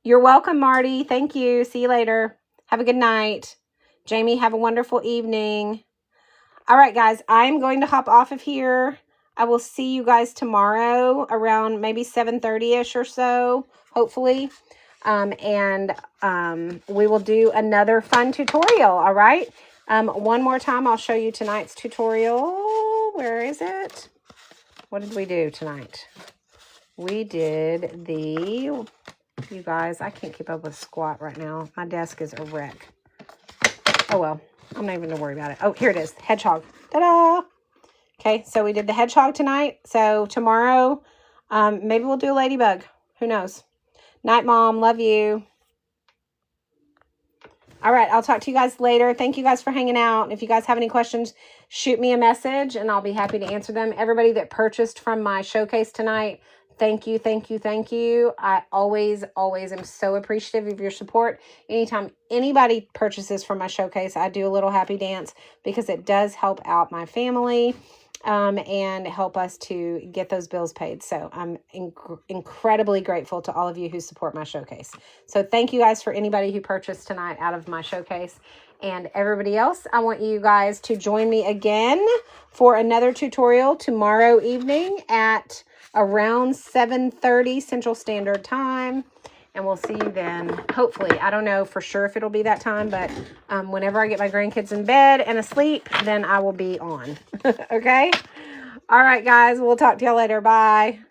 You're welcome, Marty. Thank you. See you later. Have a good night. Jamie, have a wonderful evening. All right, guys, I'm going to hop off of here. I will see you guys tomorrow around maybe 7:30ish or so, hopefully. We will do another fun tutorial, all right? One more time, I'll show you tonight's tutorial. Where is it? What did we do tonight? We did the... You guys, I can't keep up with squat right now. My desk is a wreck. Oh, well. I'm not even going to worry about it. Oh, here it is. Hedgehog. Ta-da! Okay, so we did the hedgehog tonight. So tomorrow, maybe we'll do a ladybug. Who knows? Night, Mom. Love you. All right, I'll talk to you guys later. Thank you guys for hanging out. If you guys have any questions, shoot me a message, and I'll be happy to answer them. Everybody that purchased from my showcase tonight, thank you, thank you, thank you. I always am so appreciative of your support. Anytime anybody purchases from my showcase, I do a little happy dance because it does help out my family and help us to get those bills paid. So I'm incredibly grateful to all of you who support my showcase. So thank you guys for anybody who purchased tonight out of my showcase. And everybody else, I want you guys to join me again for another tutorial tomorrow evening at around 7:30 Central Standard Time. And we'll see you then. Hopefully, I don't know for sure if it'll be that time, but whenever I get my grandkids in bed and asleep, then I will be on. Okay? All right, guys. We'll talk to y'all later. Bye.